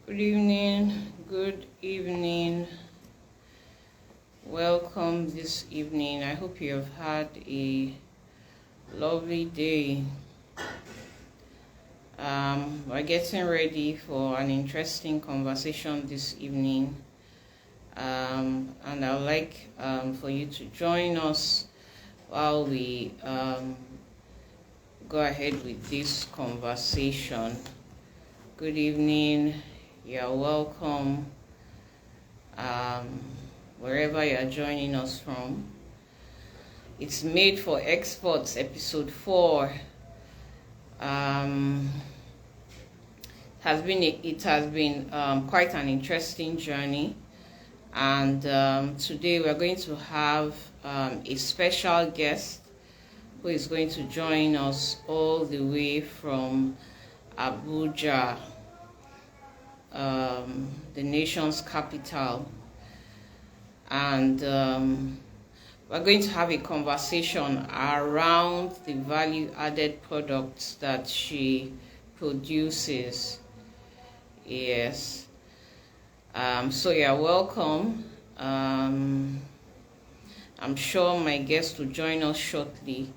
Good evening, good evening. Welcome this evening. I hope you have had a lovely day. We're getting ready for an interesting conversation this evening. And I'd like for you to join us while we go ahead with this conversation. Good evening, you're welcome. Wherever you are joining us from. It's Made for Exports, episode 4. It has been quite an interesting journey, and today we're going to have a special guest who is going to join us all the way from Abuja, the nation's capital. And we're going to have a conversation around the value-added products that she produces. Yes. So you're welcome. I'm sure my guest will join us shortly.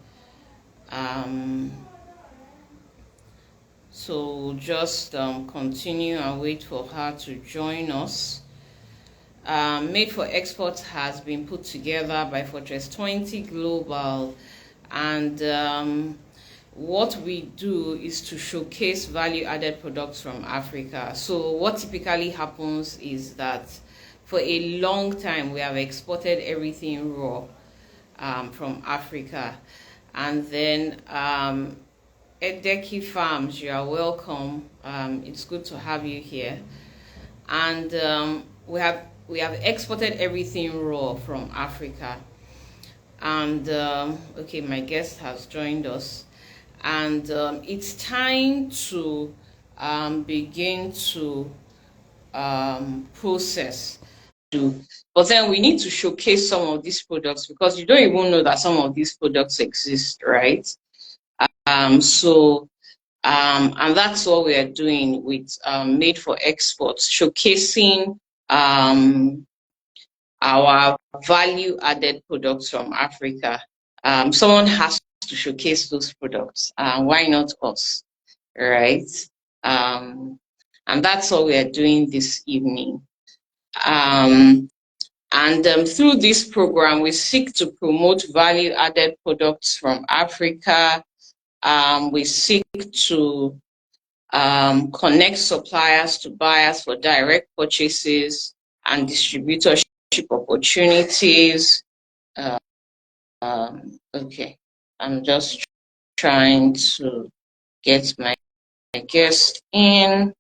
So just continue and wait for her to join us. Made for Exports has been put together by Fortress 20 Global, and what we do is to showcase value-added products from Africa. So what typically happens is that for a long time we have exported everything raw from Africa, and then Edeki Farms, you are welcome. It's good to have you here. And we have exported everything raw from Africa. And okay, my guest has joined us, and it's time to begin to process. But then we need to showcase some of these products, because you don't even know that some of these products exist, right? And that's what we are doing with Made for Exports, showcasing our value-added products from Africa. Someone has to showcase those products. Why not us, right? And that's what we are doing this evening. And through this program, we seek to promote value-added products from Africa. We seek to connect suppliers to buyers for direct purchases and distributorship opportunities. Okay, I'm just trying to get my guest in.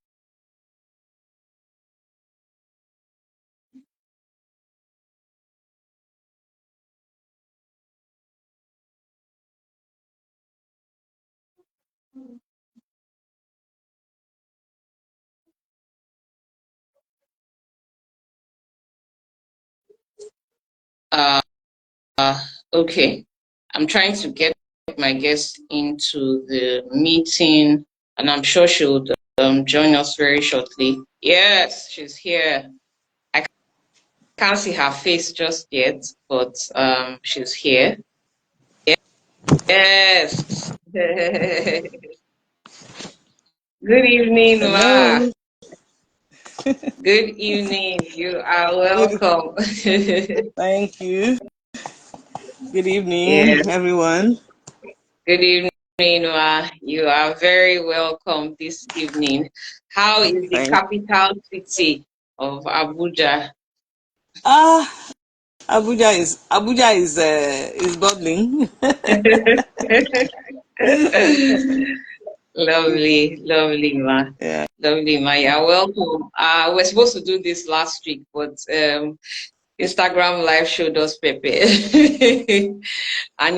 Uh, okay, I'm trying to get my guest into the meeting, and I'm sure she'll join us very shortly. Yes, she's here. I can't see her face just yet, but she's here. Yes. Good evening, Ma. Hello. Good evening. You are welcome. Thank you. Good evening, Yes. everyone. Good evening, Ma. You are very welcome this evening. How is the Thank. capital city of Abuja? Ah, Abuja is bubbling. Lovely, lovely, Ma. Yeah. Lovely, Ma. You're welcome. We're supposed to do this last week, but Instagram live showed us Pepe. And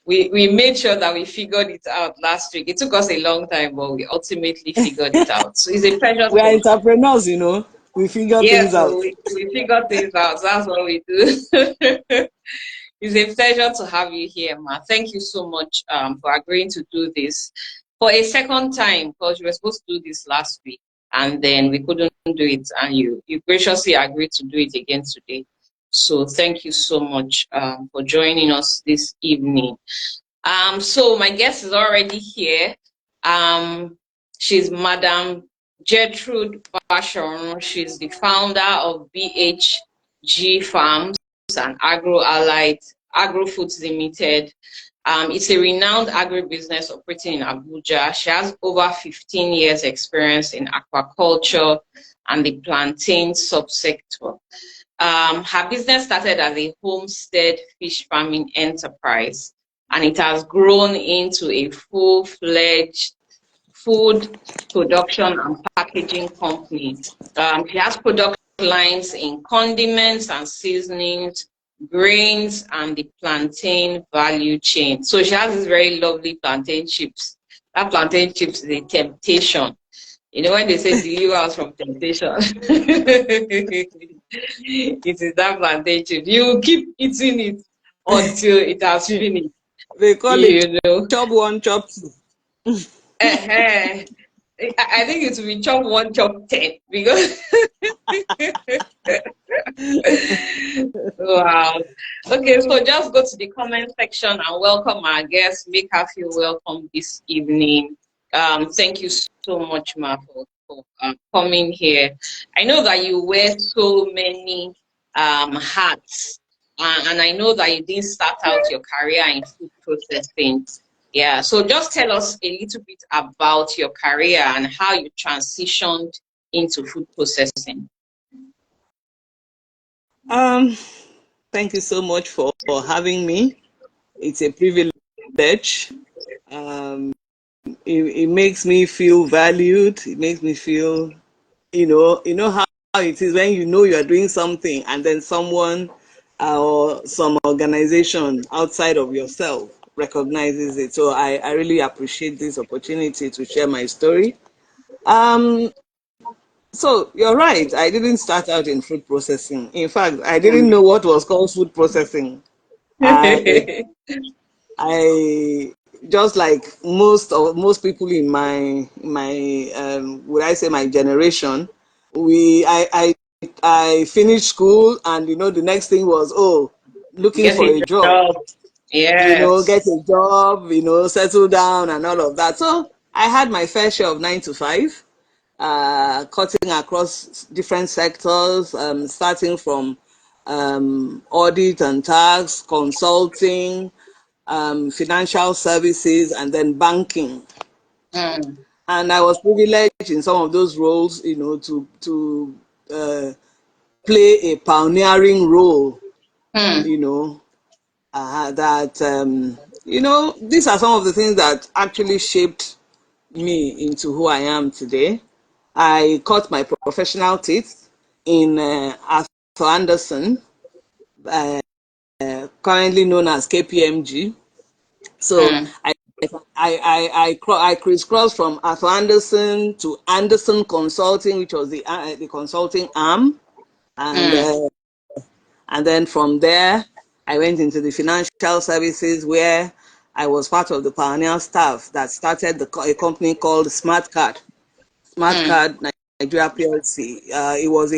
we made sure that we figured it out last week. It took us a long time, but we ultimately figured it out. So it's a pleasure We are to, entrepreneurs, you know. We figure yes, things out. so we figured things out. That's what we do. It's a pleasure to have you here, Ma. Thank you so much for agreeing to do this for a second time, because we were supposed to do this last week. and then we couldn't do it, and you graciously agreed to do it again today. So thank you so much for joining us this evening. So my guest is already here. Um, she's Madam Gertrude Bashorun. She's the founder of BHG Farms and Agro-foods Ltd. It's a renowned agribusiness operating in Abuja. She has over 15 years experience in aquaculture and the plantain subsector. Her business started as a homestead fish farming enterprise, and it has grown into a full-fledged food production and packaging company. She has product lines in condiments and seasonings, grains, and the plantain value chain. So she has this very lovely plantain chips. That plantain chips is a temptation. You know, when they say deliver us from temptation, it is that plantain chips. You keep eating it until it has finished. They call it You know. chop one, chop two. I think it will be chop one, chop 10 because wow. Okay, so just go to the comment section and welcome our guest. Make her feel welcome this evening. Thank you so much, Ma, for coming here. I know that you wear so many hats, and I know that you didn't start out your career in food processing. Yeah, so just tell us a little bit about your career and how you transitioned into food processing. Um, Thank you so much for having me. It's a privilege. Um, it makes me feel valued. It makes me feel, how it is when you know you are doing something and then someone or some organization outside of yourself recognizes it. So I really appreciate this opportunity to share my story. Um, so you're right. I didn't start out in food processing. In fact, I didn't know what was called food processing. I I just like most people in my would I say my generation, I finished school and the next thing was looking Get for a a job, job. Yes. get a job, settle down and all of that. So I had my fair share of 9 to 5, cutting across different sectors, starting from audit and tax, consulting, financial services, and then banking. Mm. And I was privileged in some of those roles, to uh, play a pioneering role, Mm. you know, that, these are some of the things that actually shaped me into who I am today. I cut my professional teeth in Arthur Anderson, uh, currently known as KPMG. So Mm. I crisscrossed from Arthur Anderson to Anderson Consulting, which was the consulting arm, and Mm. uh, and then from there I went into the financial services where I was part of the pioneer staff that started a company called Smart Mm. Card Nigeria PLC. It was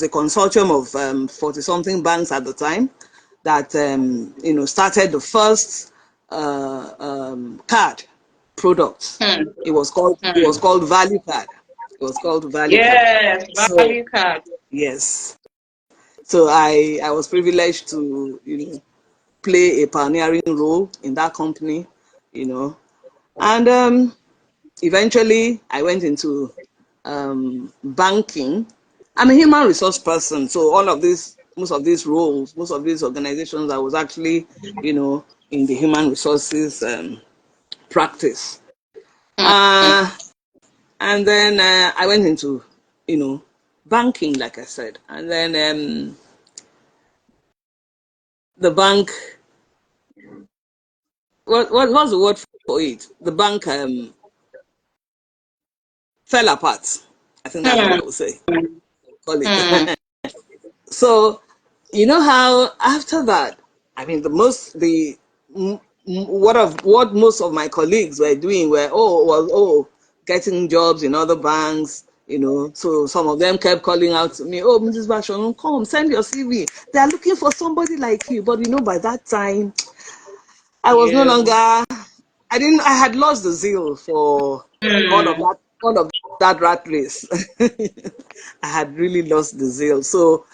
a consortium of 40 something banks at the time that started the first card product. Mm. It was called Value Card. It was called Value Card. Yes, So value card. yes, so I was privileged to play a pioneering role in that company, and eventually I went into banking. I'm a human resource person, so most of these roles, most of these organizations, I was actually, in the human resources practice. Mm. Uh, and then I went into, banking, like I said, and then the bank. What's the word for it? The bank fell apart. I think that's what I Mm. would say. Call Mm. it. So, you know how after that, I mean, what most of my colleagues were doing was getting jobs in other banks, you know. So some of them kept calling out to me, "Oh, Mrs. Bashorun, come, send your CV. They are looking for somebody like you." But you know, by that time, I was no Yeah. longer. I had lost the zeal for Mm. all of that rat race. I had really lost the zeal. So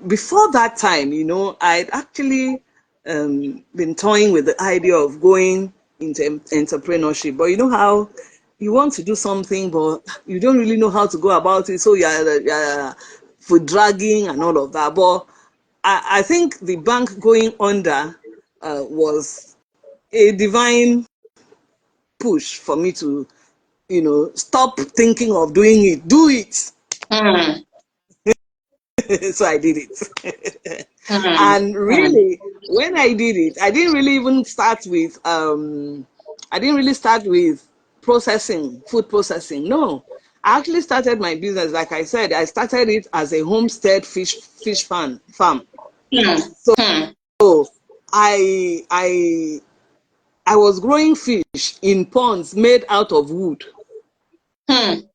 before that time, you know, I'd actually been toying with the idea of going into entrepreneurship. But you know how you want to do something, but you don't really know how to go about it. So you're for dragging and all of that. But I think the bank going under was a divine push for me to, you know, stop thinking of doing it, do it. Mm. So I did it. Mm. And Mm. really, when I did it, I didn't really even start with processing, food processing. No. I actually started my business, like I said, I started it as a homestead fish farm. Mm. Mm. So I I was growing fish in ponds made out of wood Mm.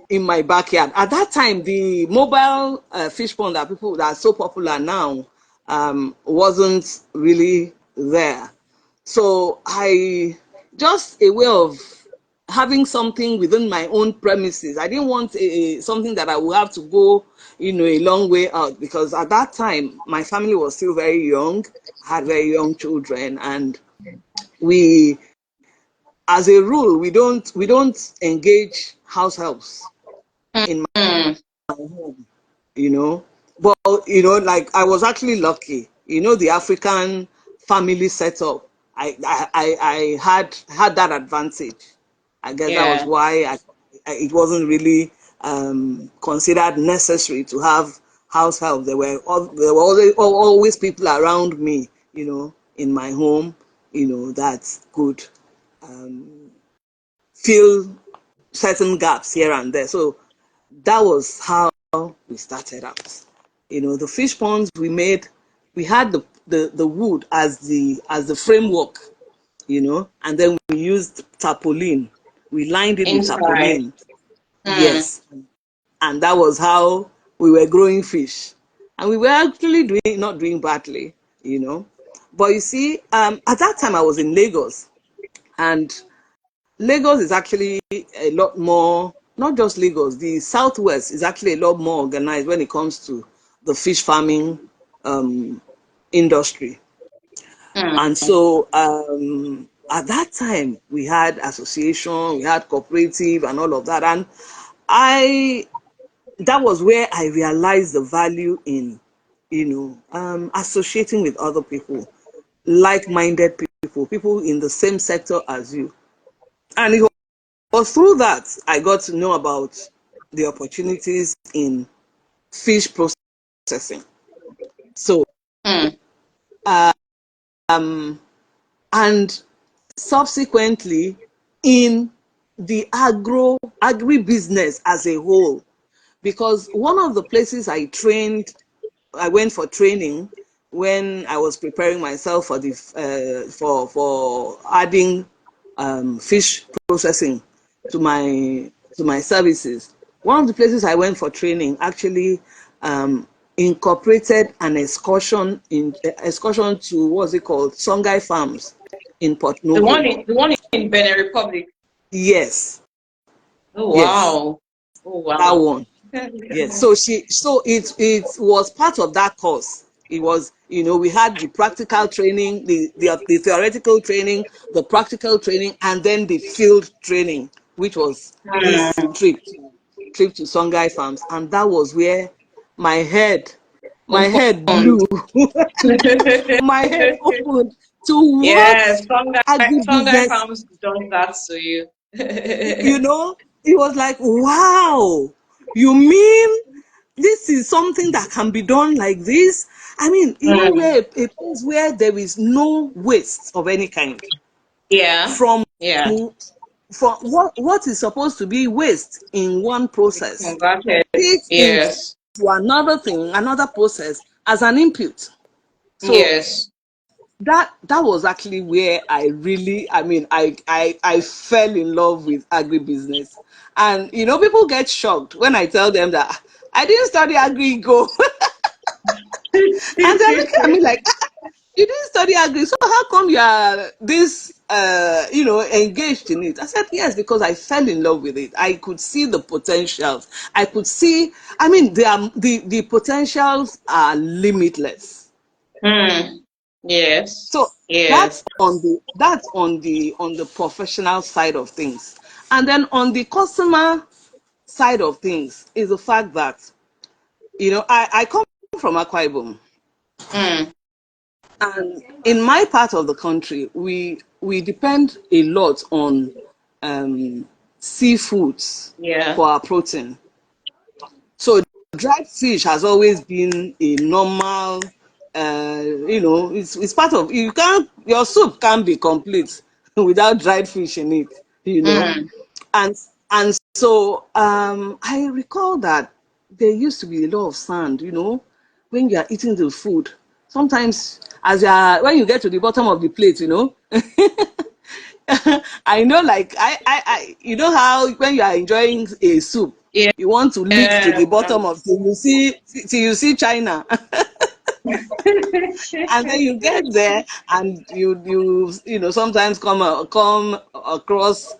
in my backyard. At that time, the mobile fish pond that are so popular now wasn't really there. So I just a way of having something within my own premises. I didn't want something that I would have to go, you know, a long way out, because at that time my family was still very young. I had very young children, and we, as a rule, we don't engage house helps in Mm. my home, you know. But you know, like I was actually lucky, you know, the African family setup. I had that advantage. I guess that was Yeah. why it wasn't really considered necessary to have house help. There were always people around me, you know, in my home, you know, that could fill certain gaps here and there. So that was how we started out. You know, the fish ponds we made, we had the wood as the framework, you know, and then we used tarpaulin. We lined it with Inside. tarpaulin. Mm. Yes. And that was how we were growing fish. And we were actually not doing badly, you know. But you see, at that time I was in Lagos, and Lagos is actually a lot more, not just Lagos, the Southwest is actually a lot more organized when it comes to the fish farming um, industry. Mm. And so at that time, we had association, we had cooperative and all of that. And I, that was where I realized the value in, you know, associating with other people, like-minded people in the same sector as you. And it was through that I got to know about the opportunities in fish processing. So, Mm. and subsequently in the agribusiness as a whole, because one of the places I went for training when I was preparing myself for the for adding fish processing to my services. One of the places I went for training actually incorporated an excursion to, what's it called, Songhai Farms in Port Novo. The one in Benin Republic. Yes, Oh yes, wow. Oh that wow. one. Yes, so it was part of that course. It was, you know, we had the practical training, the theoretical training, the practical training, and then the field training, which was this Mm. trip to Songhai Farms, and that was where my head my head Opened. blew. My head opened to what Yes, Songhai agribusiness, Farms does that to you. you know. It was like, wow, you mean this is something that can be done like this? I mean, you know, Mm. where a place where there is no waste of any kind, Yeah. from Yeah. what is supposed to be waste in one It's process, converted. it into Yes. another thing, another process as an input. So Yes. that was actually where I really, I fell in love with agribusiness. And people get shocked when I tell them that I didn't study agri-go. And they're looking at me like, you didn't study agri, so how come you are this engaged in it? I said yes, because I fell in love with it. I could see the potentials. I could see, the potentials are limitless. Yes. So Yes. that's on the professional side of things. And then on the customer side of things is the fact that I come from Akwa Ibom. Mm. And in my part of the country, we depend a lot on seafoods Yeah. for our protein. So dried fish has always been a normal, it's part of, your soup can't be complete without dried fish in it, you know. Mm. And so I recall that there used to be a lot of sand, when you are eating the food. Sometimes when you get to the bottom of the plate, I know, like you know how when you are enjoying a soup, Yeah. you want to lick to the bottom of till you see China. And then you get there and you sometimes come across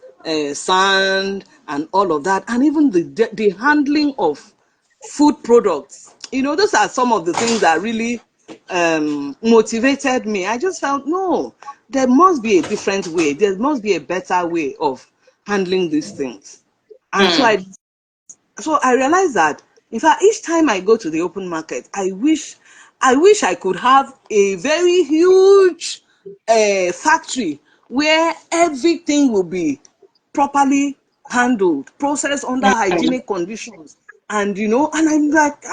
sand and all of that, and even the handling of food products. Those are some of the things that really motivated me. I just felt, no, there must be a different way. There must be a better way of handling these things. And so Mm. I realized that, in fact, each time I go to the open market, I wish I could have a very huge factory where everything will be properly handled, processed under Mm. hygienic conditions. And I'm like,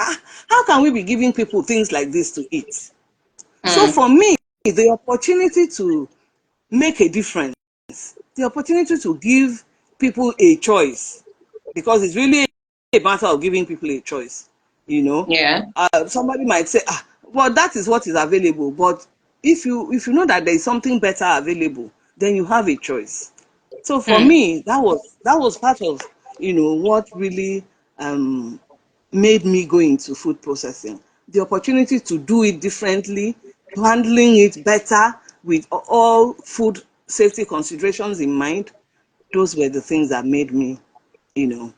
how can we be giving people things like this to eat? So Mm. for me, the opportunity to make a difference, the opportunity to give people a choice, because it's really a matter of giving people a choice. Yeah. Somebody might say, well, that is what is available. But if you know that there is something better available, then you have a choice. So for Mm. me, that was part of what really um, made me go into food processing. The opportunity to do it differently, handling it better with all food safety considerations in mind. Those were the things that made me, you know,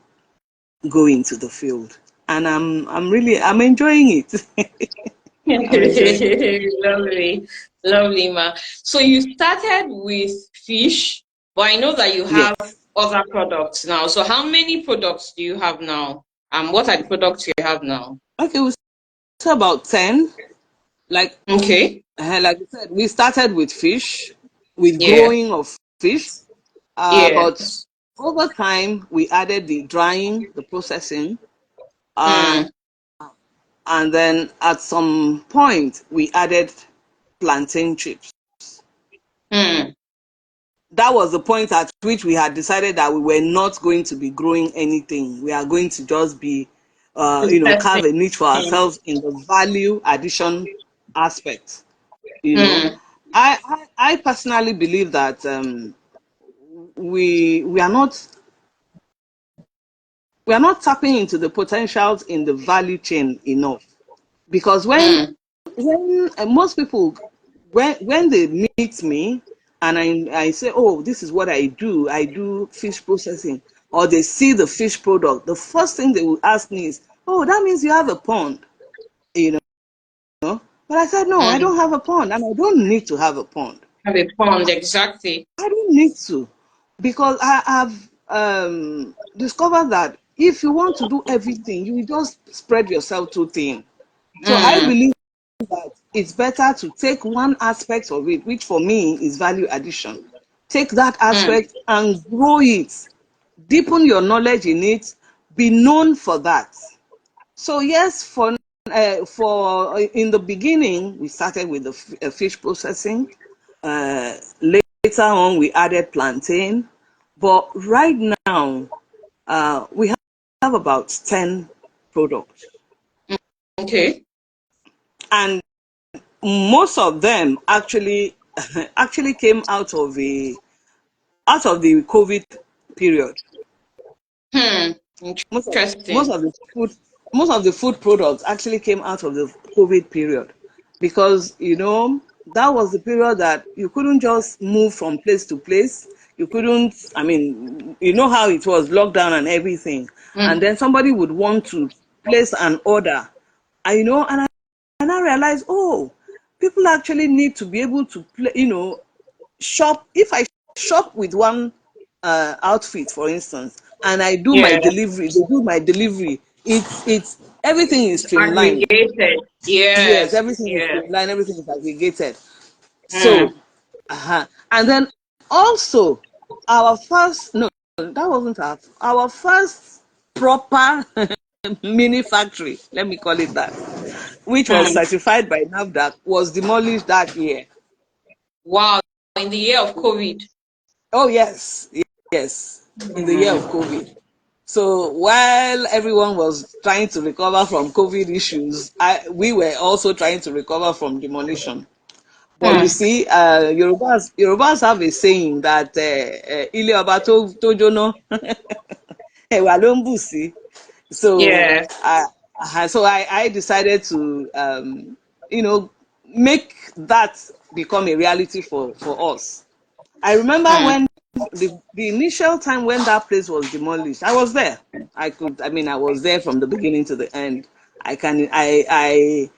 go into the field. And I'm enjoying it. I'm enjoying it. Lovely, lovely, ma. So you started with fish, but I know that you have Yes. other products now. So how many products do you have now? What are the products you have now? Okay, we say about 10. Like Okay. like I said, we started with fish, with Yeah. growing of fish. But Yes. over time, we added the drying, the processing, uh, Mm. and then at some point, we added plantain chips. Mm. That was the point at which we had decided that we were not going to be growing anything. We are going to just be, Interesting. carve a niche for ourselves in the value addition aspect. You know, Mm. I personally believe that we are not tapping into the potentials in the value chain enough, because Mm. when most people, when they meet me and I say, oh, this is what I do fish processing, or they see the fish product, the first thing they will ask me is, oh, that means you have a pond, you know but I said, no, I Mm. don't have a pond, and I don't need to have a pond. Have a pond, exactly. I don't need to, because I have discovered that if you want to do everything, you will just spread yourself too thin. So I Mm. believe that it's better to take one aspect of it, which for me is value addition. Take that Mm. aspect and grow it, deepen your knowledge in it, be known for that. So yes, for in the beginning, we started with the fish processing. Later on, we added plantain, but right now, we have about 10 products. Okay. And most of them actually actually came out of the COVID period. Most of most Interesting. of the food most of the food products actually came out of the COVID period, because that was the period that you couldn't just move from place to place. You couldn't. I mean, you know how it was, lockdown and everything, and Mm. then somebody would want to place an order, and I realized, oh, people actually need to be able to shop. If I shop with one outfit, for instance, and I do my Yeah. delivery, they do my delivery. It's everything is It's streamlined. aggregated. Yes, Yes. everything is Yeah. streamlined. Everything is aggregated. So, Mm. and then also our first no, that wasn't our first proper mini factory. Let me call it that, which was Mm. certified by NAFDAC, was demolished that year. Wow. In the year of COVID. Oh yes, yes, in the year of Mm. COVID. So while everyone was trying to recover from COVID issues, we were also trying to recover from demolition. But you Mm. see, Yorubas have a saying that "Ile ọba tó jóná, ẹwà ló ń bù sí." So Yes. I decided to make that become a reality for us. I remember Mm. when the initial time when that place was demolished, I was there. I was there from the beginning to the end. You I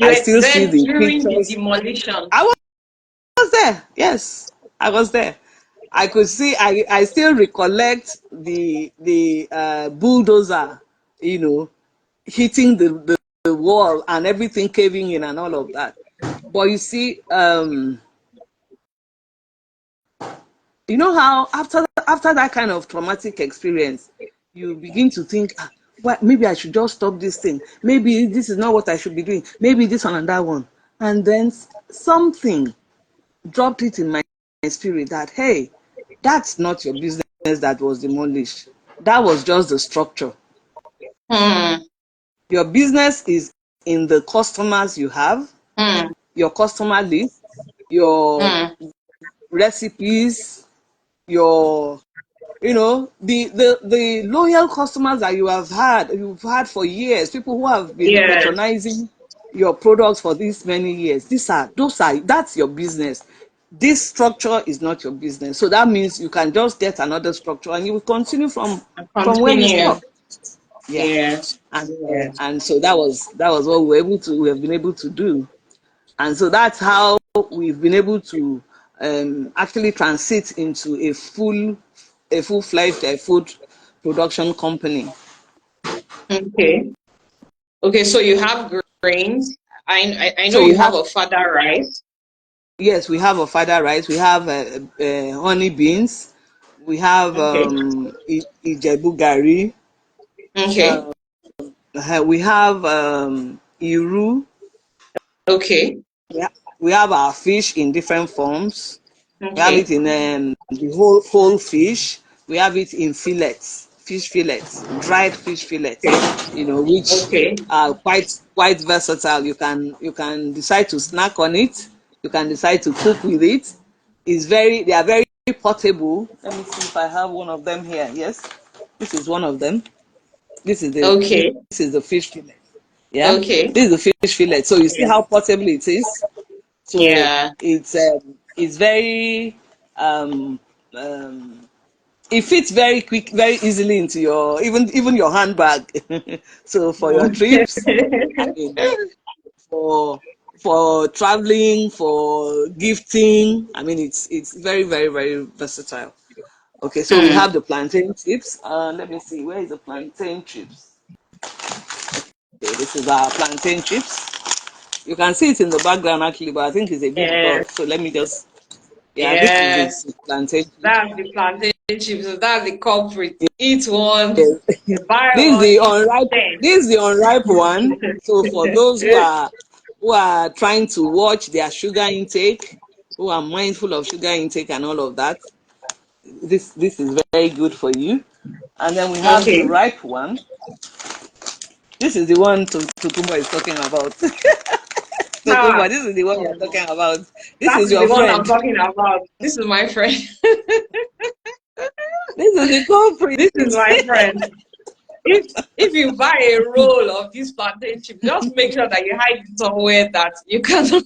were still see there the during the pictures. demolition. I was there. Yes, I was there. I could see. I still recollect the bulldozer, you know, hitting the wall and everything caving in and all of that. But you see, you know how after that kind of traumatic experience, you begin to think, what, maybe I should just stop this thing. Maybe this is not what I should be doing. Maybe this one and that one. And then something dropped it in my spirit that, hey, that's not your business that was demolished. That was just the structure. Mm. Your business is in the customers you have, Mm. your customer list, your Mm. recipes, your the loyal customers that you've had for years, people who have been Yes. patronizing your products for these many years. That's your business. This structure is not your business, so that means you can just get another structure and you will continue from where you Continue. stop. Yeah. Yes. And Yes. so that was what we have been able to do. And so that's how we've been able to actually transit into a full-fledged food production company. Okay. Okay. So you have grains. I know So you we have have, a fada rice. yes, we have ofada rice, we have honey beans, we have Okay. Ijebu gari, Okay. we have iru, Okay. we have our fish in different forms. We have it Okay. in the whole fish. We have it in fillets, fish fillets, dried fish fillets. Okay. Which Okay. are quite versatile. You can decide to snack on it. You can decide to cook with it. They are very portable. Let me see if I have one of them here. Yes, this is one of them. Okay. This is the fish fillet. Yeah, Okay. this is the fish fillet. So you see Yeah. how portable it is. So Yeah. it's very um, um, it fits very very easily into your even your handbag. So for your trips, I mean, for traveling, for gifting, I mean, it's very very very versatile. Okay, so we Mm. have the plantain chips. Let me see, where is the plantain chips? Okay, this is our plantain chips. You can see it in the background actually, but I think it's a bit Yes. blurred. So let me just, yeah, this is Yes. it, plantain chips. That's the plantain chips. So that's the culprit. Eat one, Yes. buy This is one, the eat unripe. 10. This is the unripe one. So for those who are trying to watch their sugar intake, who are mindful of sugar intake and all of that, this is very good for you. And then we have the Okay. ripe one. This is the one Tukumba is talking about. Tokumba, this is the one you're talking about. This That is is the your one I'm friend. talking about. This is my friend. This is the culprit. This is my friend. If you buy a roll of this plantain chip, just make sure that you hide it somewhere that you cannot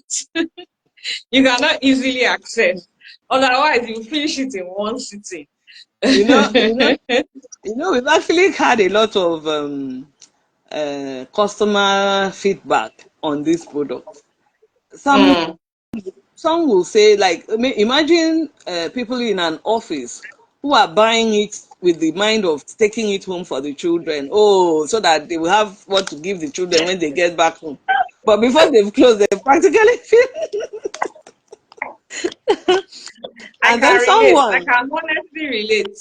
easily access. Otherwise, you finish it in one sitting. You know, you know, we've actually had a lot of customer feedback on this product. Some Mm. some will say, like, imagine people in an office who are buying it with the mind of taking it home for the children. Oh, so that they will have what to give the children when they get back home. But before they've closed, they've practically I and then can relate. I someone can honestly relate.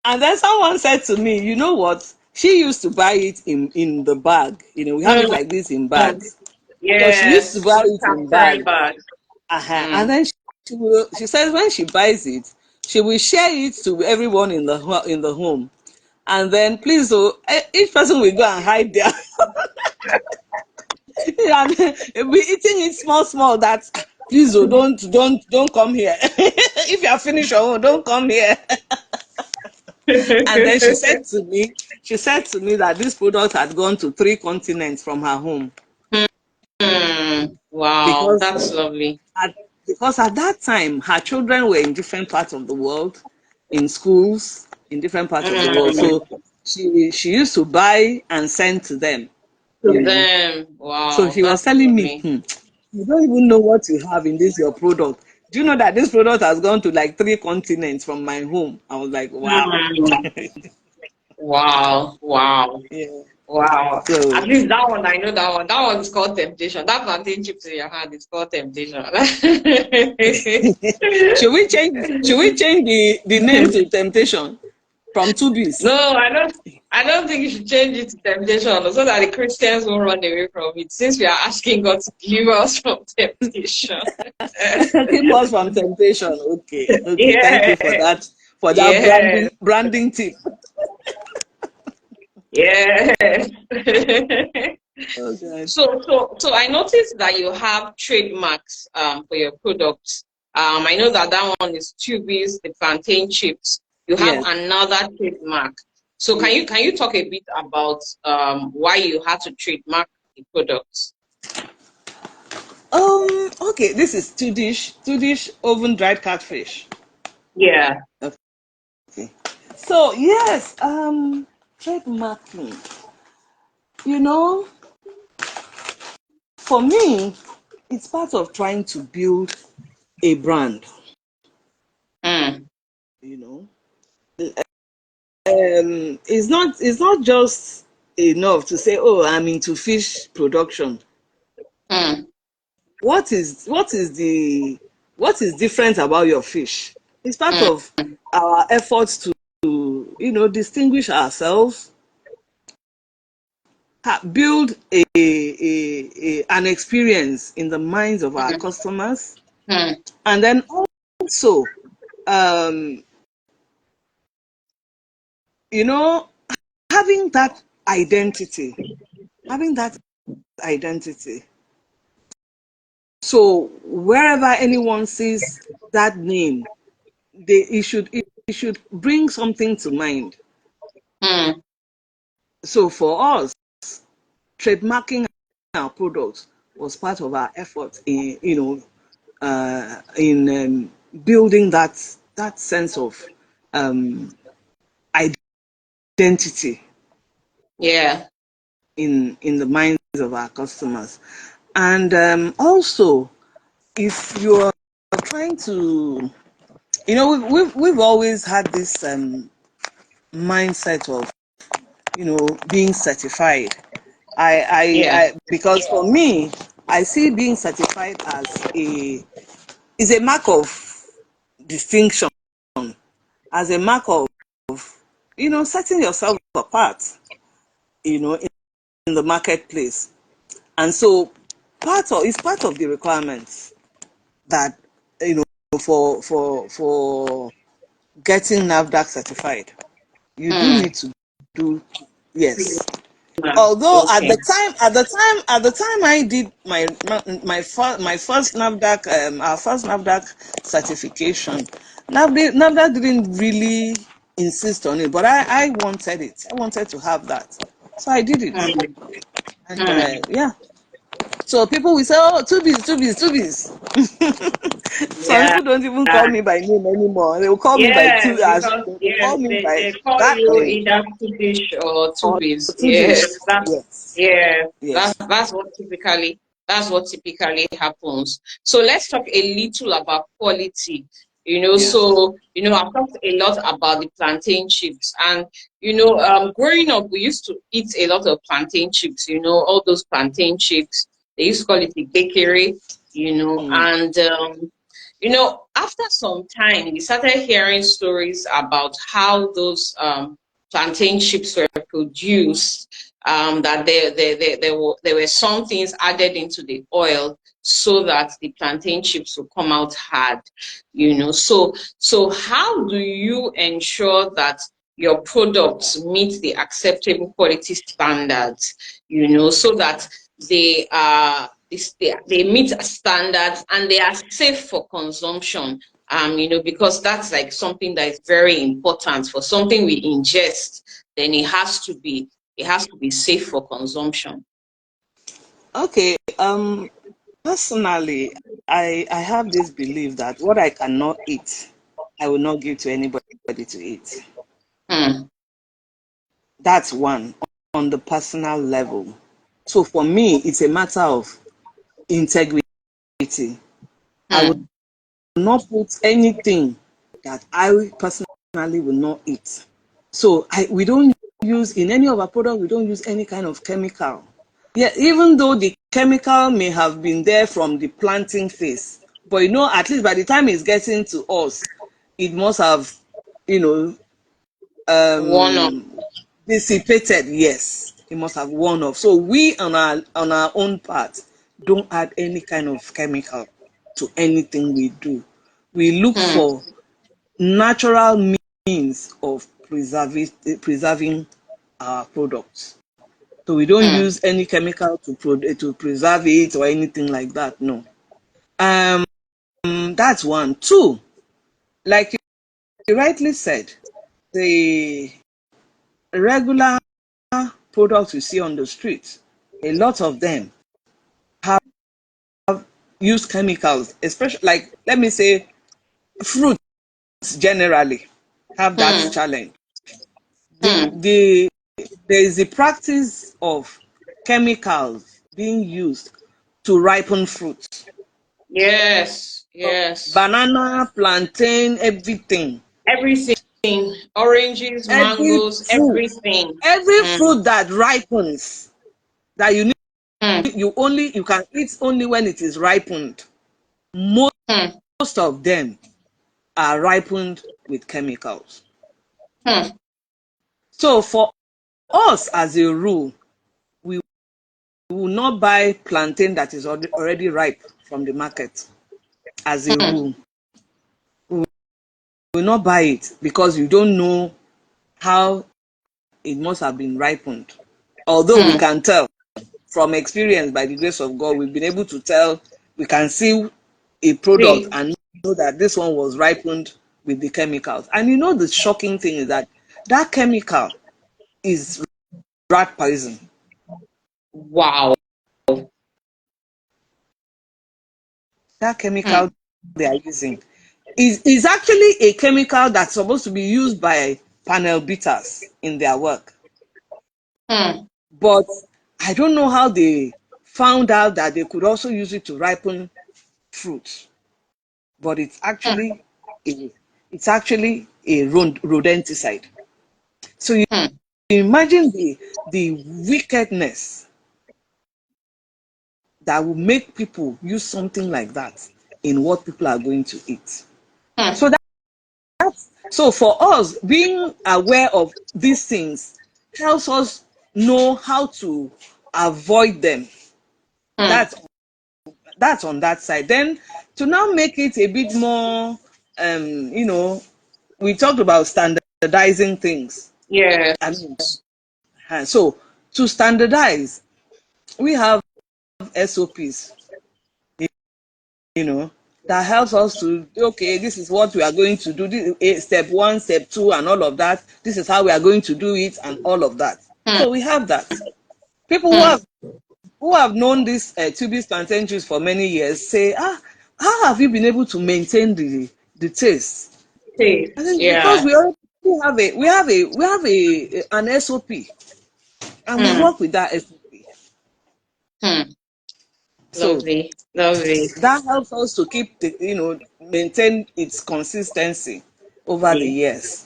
and then someone said to me, you know what? She used to buy it in the bag. We have it Mm. like this in bags. So she used to Yes, buy one it in transparent bags. bag. And Mm. then she says when she buys it, she will share it to everyone in the home. And then please, so each person will go and hide there. And they'll be eating it small, small. That please, oh, don't come here. If you are finished your own, don't come here. And then she said to me that this product had gone to 3 continents from her home Mm. Wow, because that's lovely. at, because at that time her children were in different parts of the world, in schools in different parts of the world. Mm. So she used to buy and send to them. To You know, them, so wow, she was that's telling me, lovely. you don't even know what you have in this your product. Do you know that this product has gone to like 3 continents from my home? I was like, wow. Mm. Wow, wow. Yeah. Wow. At So least that one, I know that one. That one is called temptation. That plantain chips in your hand is called temptation. should we change the name to temptation from Tubies? No, I don't think you should change it to temptation so that the Christians won't run away from it, since we are asking God to deliver us from temptation. Keep us from temptation. Okay, okay. Thank you Yeah. for that Yes. branding tip. Yes. Okay. So I noticed that you have trademarks for your products. I know that that one is Tubies, the plantain chips. You have Yes. another trademark. So Yes. can you talk a bit about why you had to trademark the products? Okay. This is Tudish oven dried catfish. Yeah. Okay. So yes, trademarking. You know, for me, it's part of trying to build a brand. Mm, You know, it's not just enough to say, oh, I'm into fish production. mm, What is different about your fish? It's part mm, of our efforts to distinguish ourselves, build an experience in the minds of our mm, customers, mm, and then also, um, you know, having that identity, having that identity. So wherever anyone sees that name, it should bring something to mind. mm, So for us, trademarking our products was part of our effort in building that sense of um, identity yeah. in the minds of our customers. And also, if you're trying to, we've always had this mindset of being certified. Yeah. Because for me, I see being certified as is a mark of distinction, as a mark of setting yourself apart, in the marketplace. And so it's part of the requirements that for getting NAFDAC certified. You do Mm, need to do, yes, Although Okay. at the time I did my first NAFDAC our first NAFDAC certification, NAFDAC didn't really insist on it, but I wanted it. I wanted to have that, so I did it. Hmm. And Hmm. yeah, so people will say, "Oh, Tubies, Tubies, Tubies." Some Yeah. people don't even call me by name anymore. They will call me by Yes, two as because they will yes, call me by they call that you name either Tudish or or Tubees. Tubies. Yes, that's Yes, yeah, yes, that's what typically happens. So let's talk a little about quality. yeah. So I've talked a lot about the plantain chips, and growing up, we used to eat a lot of plantain chips. All those plantain chips. They used to call it the bakery. Mm. And after some time, we started hearing stories about how those plantain chips were produced. That there were some things added into the oil so that the plantain chips will come out hard. So how do you ensure that your products meet the acceptable quality standards? So that they meet standards and they are safe for consumption. Because that's like something that is very important for something we ingest, then it has to be safe for consumption. Okay. Personally, I have this belief that what I cannot eat, I will not give to anybody to eat. Hmm. That's one on the personal level. So for me, it's a matter of integrity. I will Hmm. not put anything that I personally will not eat. So we don't use in any of our products, we don't use any kind of chemical. Yeah, even though the chemical may have been there from the planting phase, but at least by the time it's getting to us, it must have, you know, One of um, dissipated. Yes, it must have worn off. So we on our own part don't add any kind of chemical to anything we do. We look hmm. for natural means of preserving our products. So we don't Hmm. use any chemical to preserve it or anything like that. No. Um, that's one. Two, like you rightly said, the regular products you see on the street, a lot of them have used chemicals, especially like let me say fruits generally have that Hmm. challenge. Hmm. The there is the practice of chemicals being used to ripen fruits. Yes, yes. Banana, plantain, everything. Everything. Oranges, Every mangoes, fruit, everything. every Hmm. fruit that ripens, that Hmm. you can eat only when it is ripened. Most Hmm. of them are ripened with chemicals. Hmm. So for us as a rule, we will not buy plantain that is already ripe from the market. As a Hmm. rule, we will not buy it because you don't know how it must have been ripened. Although we Hmm. can tell from experience, by the grace of God, we've been able to tell, we can see a product See. and know that this one was ripened with the chemicals. And the shocking thing is that that chemical is rat poison. Wow. That Hmm. chemical they are using is actually a chemical that's supposed to be used by panel beaters in their work. Hmm. But I don't know how they found out that they could also use it to ripen fruits. But Hmm. a, it's actually a rodenticide. So you Hmm. imagine the wickedness that will make people use something like that in what people are going to eat. Hmm. So so for us, being aware of these things helps us know how to avoid them. Hmm. That's that's on that side. Then to now make it a bit more, um, you know, we talked about standardizing things. I Yes. mean, so to standardize. We have SOPs, that helps us to, okay, this is what we are going to do. This is step 1, step 2, and all of that. This is how we are going to do it, and all of that. So we have that. People who have known this Tubies plantain juice for many years say, how have you been able to maintain the taste? I think because we already have an SOP, and we work with that SOP. So Lovely. that helps us to keep maintain its consistency over the years.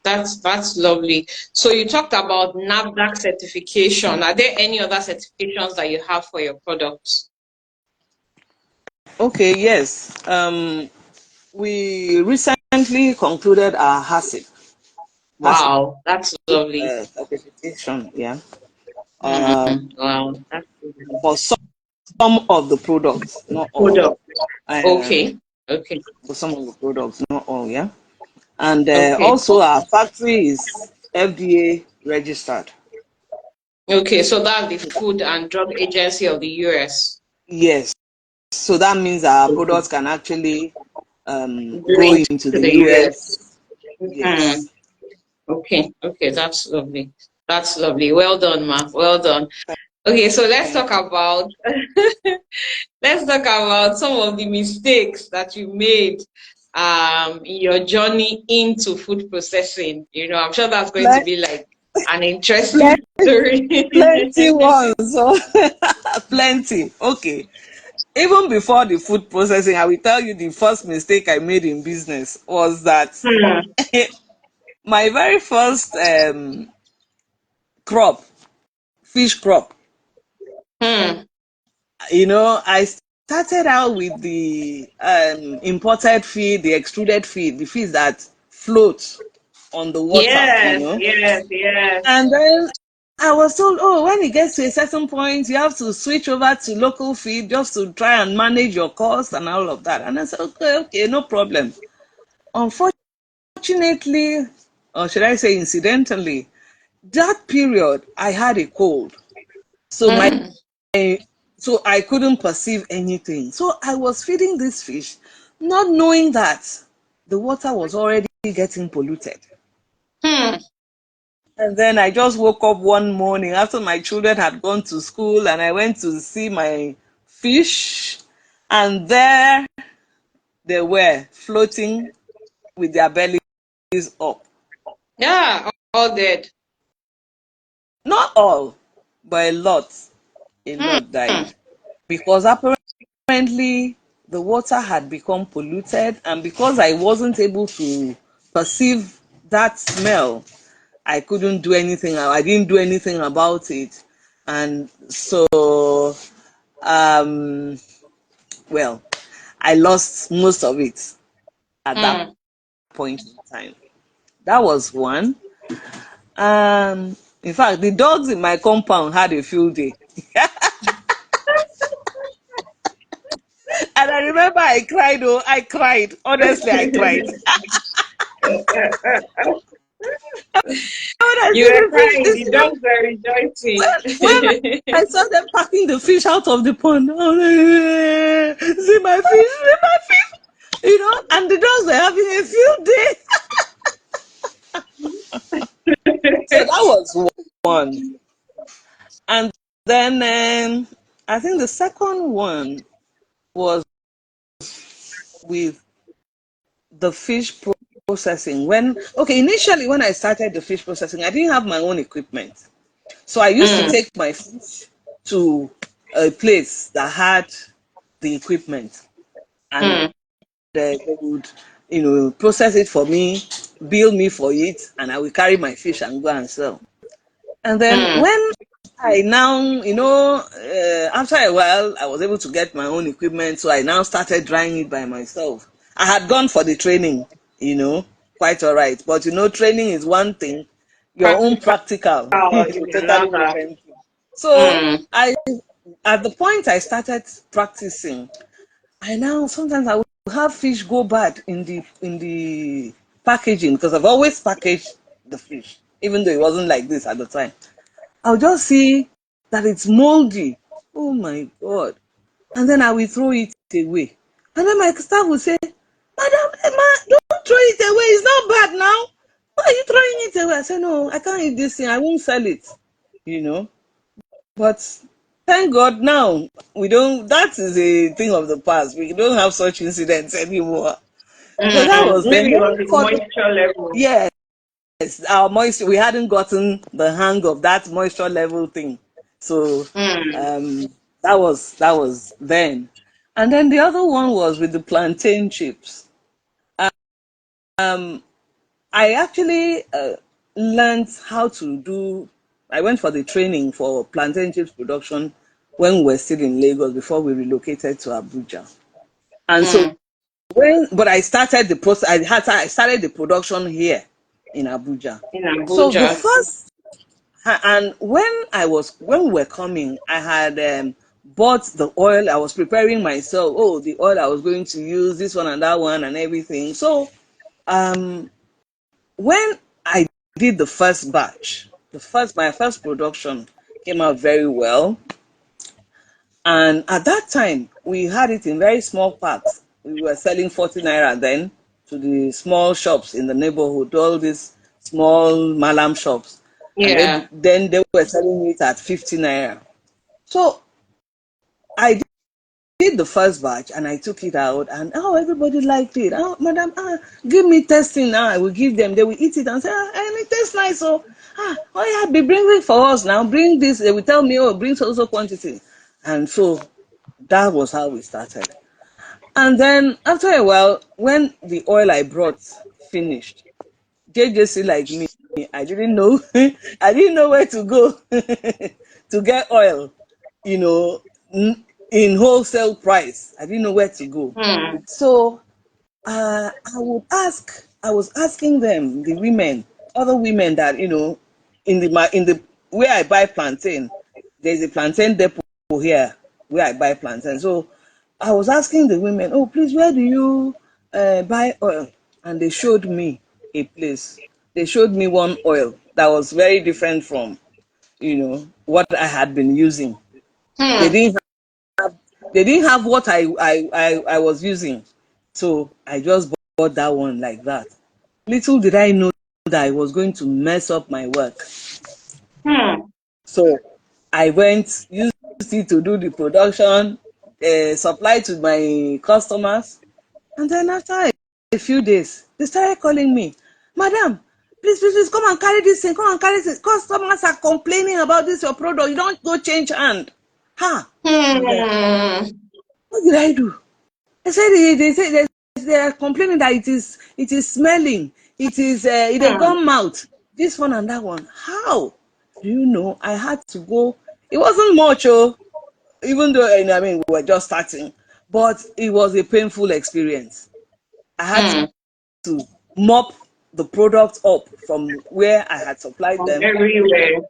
That's lovely. So you talked about NAFDAC certification. Are there any other certifications that you have for your products? Okay, yes. We recently concluded our HACCP. Wow, that's lovely. Certification, yeah. Wow, that's lovely. For some of the products, not all. Product. Okay. For some of the products, not all, yeah. And Okay. also our factory is FDA registered. Okay, so that's the Food and Drug Agency of the US. Yes. So that means our Okay. products can actually go Going into to the the US. US. Yes. Okay, that's lovely. That's lovely. Well done, ma. Well done. Okay, so let's talk about some of the mistakes that you made in your journey into food processing. I'm sure that's going to be like an interesting story. Plenty ones. Plenty. Okay. Even before the food processing, I will tell you the first mistake I made in business was that my very first crop, fish crop, I started out with the imported feed, the extruded feed, the feed that floats on the water, Yes. And then I was told, oh, when it gets to a certain point, you have to switch over to local feed just to try and manage your costs and all of that. And I said, okay, no problem. Unfortunately, or should I say incidentally, that period I had a cold. So so I couldn't perceive anything. So I was feeding this fish, not knowing that the water was already getting polluted. And then I just woke up one morning after my children had gone to school, and I went to see my fish, and there they were floating with their bellies up. Yeah, all dead. Not all, but a lot died. Because apparently the water had become polluted, and because I wasn't able to perceive that smell, I couldn't do anything. I didn't do anything about it. And so, well, I lost most of it at that point in time. That was one. In fact, the dogs in my compound had a field day. And I remember I cried. Oh, I cried. Honestly, I cried. When I You see were the fish, crying, the dogs were when rejoicing. I saw them packing the fish out of the pond, I was like, see my fish, see my fish. And the dogs were having a field day. So that was one. And then I think the second one was with the fish processing. Initially when I started the fish processing, I didn't have my own equipment. So I used to take my fish to a place that had the equipment, and they would, process it for me, bill me for it, and I will carry my fish and go and sell. And then when I now, after a while, I was able to get my own equipment, so I now started drying it by myself. I had gone for the training, quite all right. But training is one thing, your own practical is a totally Another. different thing. So at the point I started practicing, sometimes I will have fish go bad in the packaging, because I've always packaged the fish. even though it wasn't like this at the time. I'll just see that it's moldy. Oh my God. And then I will throw it away. And then my staff will say, Madam, don't throw it away. It's not bad now. Why are you throwing it away? I say, no, I can't eat this thing. I won't sell it. You know. But thank God now we don't. That is a thing of the past. We don't have such incidents anymore. So that was then. Maybe it was the moisture level. Yes, our moisture. We hadn't gotten the hang of that moisture level thing. So that was then. And then the other one was with the plantain chips. I actually learned how to do. I went for the training for plantain chips production when we were still in Lagos before we relocated to Abuja. And so but I started the process. I started the production here in Abuja. In So the Abuja. first and when we were coming, I had bought the oil. I was preparing myself. Oh, the oil I was going to use, this one and that one and everything. So when I did the first batch, my first production came out very well. And at that time, we had it in very small packs. We were selling 40 naira then to the small shops in the neighborhood, all these small malam shops. Yeah. And then they were selling it at 50 naira. So I did the first batch and I took it out and everybody liked it. Oh, madam, give me testing now. I will give them. They will eat it and say, and it tastes nice. So, yeah, be bringing for us now. Bring this. They will tell me, bring so quantity. And so that was how we started. And then after a while, when the oil I brought finished, JJC like me, I didn't know, I didn't know where to go to get oil, you know, in wholesale price. I didn't know where to go. So I was asking them, the women, other women that, in the where I buy plantain, there's a plantain depot here where I buy plantain. So I was asking the women, oh, please, where do you buy oil? And they showed me a place. They showed me one oil that was very different from, what I had been using. They didn't have what I was using. So I just bought that one like that. Little did I know that I was going to mess up my work. So I used it to do the production, supply to my customers. And then after a few days, they started calling me, Madam, please, come and carry this thing, come and carry this. Customers are complaining about this, your product. You don't go change hand. Like, what did I do? They say they are complaining that it is smelling. It is it a gum mouth. This one and that one. How? Do you know? I had to go. It wasn't much, even though we were just starting, but it was a painful experience. I had to mop the product up from where I had supplied them everywhere.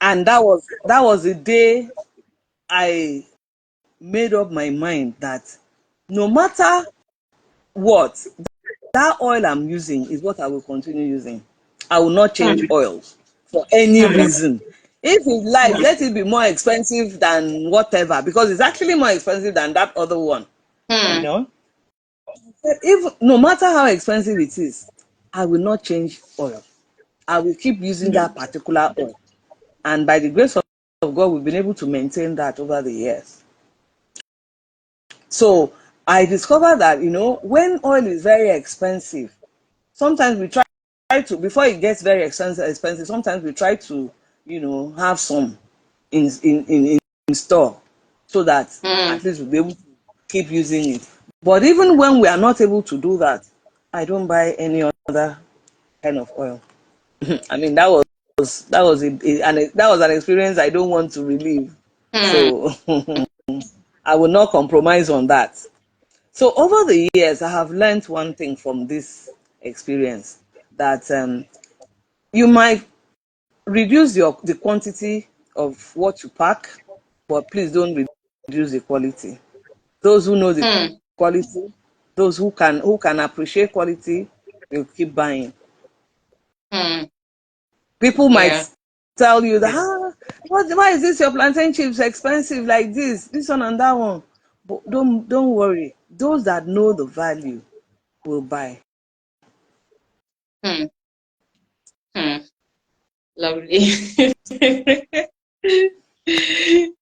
And that was the day I made up my mind that no matter what, that oil I'm using is what I will continue using. I will not change oils for any reason. If it likes, let it be more expensive than whatever, because it's actually more expensive than that other one. If no matter how expensive it is, I will not change oil. I will keep using that particular oil. And by the grace of God, we've been able to maintain that over the years. So I discovered that, when oil is very expensive, sometimes we try to, before it gets very expensive, sometimes we try to, have some in store so that at least we'll be able to keep using it. But even when we are not able to do that, I don't buy any other kind of oil. I mean, that was an experience I don't want to relive. So I will not compromise on that. So over the years, I have learned one thing from this experience, that you might reduce the quantity of what you pack, but please don't reduce the quality. Those who know the quality, those who can appreciate quality, will keep buying. People Yeah. might tell you that, why is this your plantain chips expensive like this one and that one? But don't worry. Those that know the value will buy. Hmm. Hmm. Lovely.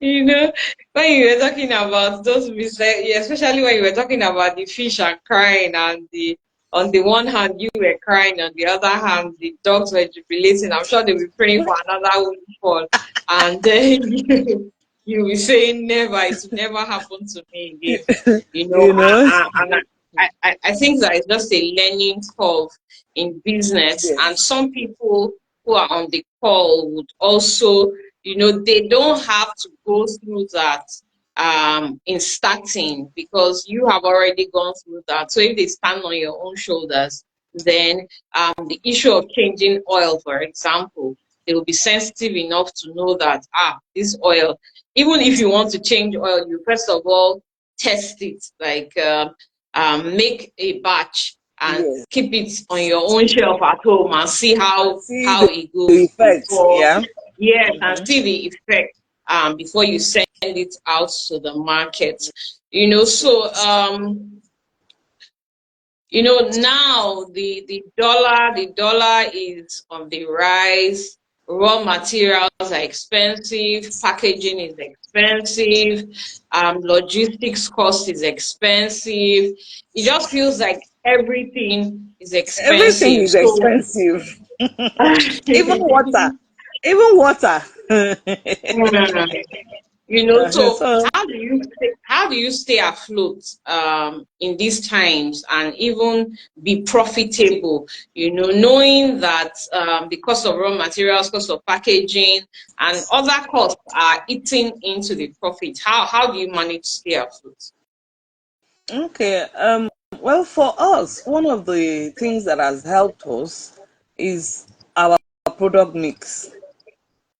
You know, when you were talking about those especially when you were talking about the fish and crying, and the on the one hand you were crying, on the other hand the dogs were jubilating. I'm sure they were praying for another windfall, and then you will saying never, it will never happen to me again. You know, You know? I think that it's just a learning curve in business, and Yes. some people who are on the call would also, they don't have to go through that in starting, because you have already gone through that. So if they stand on your own shoulders, then the issue of changing oil, for example, they will be sensitive enough to know that this oil, even if you want to change oil, you first of all test it, like make a batch and Yes. keep it on your own shelf at home and see And how see how the it goes effects. before, Yeah. yes, and Mm-hmm. see the effect before you send it out to the market. So now the dollar is on the rise. Raw materials are expensive, packaging is expensive, logistics cost is expensive. It just feels like everything is Everything expensive. is So expensive. Even water. Even water. So So how do you stay afloat in these times and even be profitable? Knowing that the cost of raw materials, cost of packaging, and other costs are eating into the profit. How do you manage to stay afloat? okay. Well, for us, one of the things that has helped us is our product mix.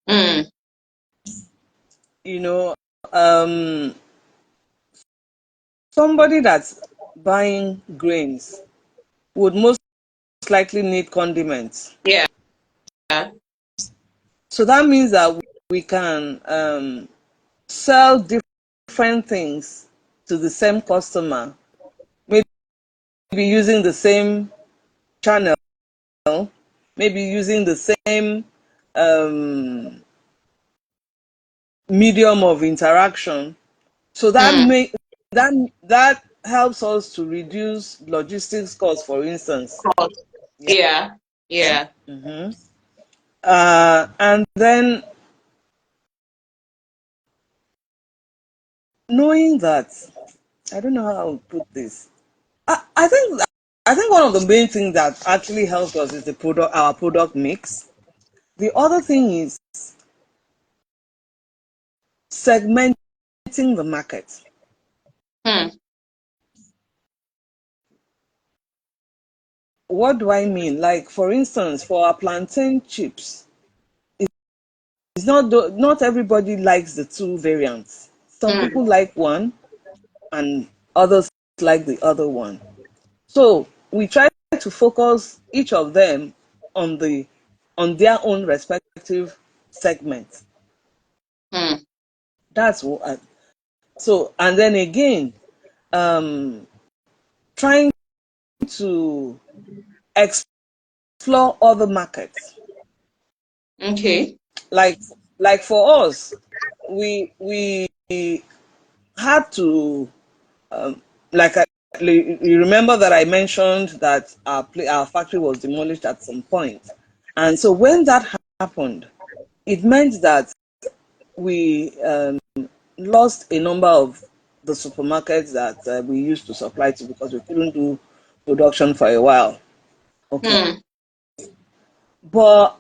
Mm, You know, um, somebody that's buying grains would most likely need condiments. yeah. So that means that we can sell different things to the same customer, maybe using the same channel, maybe using the same um, medium of interaction. So Mm, that helps us to reduce logistics costs, for instance. cost. Yeah. Yeah. Yeah. Mm-hmm. And then knowing that, I don't know how I would put this. I think one of the main things that actually helps us is our product mix. The other thing is segmenting the market. Mm, What do I mean? Like, for instance, for our plantain chips, it's not everybody likes the two variants. Some mm, people like one, and others like the other one. So we try to focus each of them on their own respective segment. mm, That's what. So, and then again, trying to explore other markets. okay. Like like for us, we had to like you remember that I mentioned that our factory was demolished at some point, and so when that happened, it meant that we lost a number of the supermarkets that we used to supply to because we couldn't do production for a while. Okay, Mm, but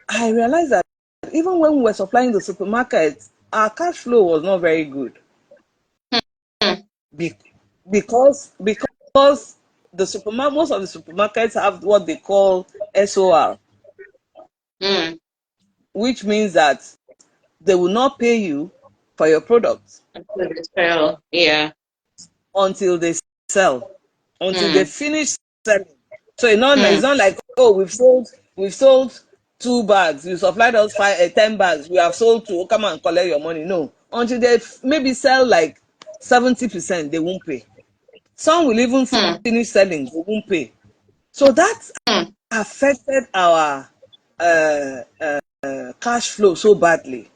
I realized that even when we were supplying the supermarkets, our cash flow was not very good. mm, Be- because most of the supermarkets have what they call SOR, mm. which means that they will not pay you for your product Until they sell. Yeah. until they sell, until they Mm, finish selling. So it's mm, not like, oh, we've sold 2 bags, you supplied us 10 bags, we have sold 2, come and collect your money. No, until they maybe sell like 70%, they won't pay. Some will even finish selling, they won't pay. So that affected our cash flow so badly.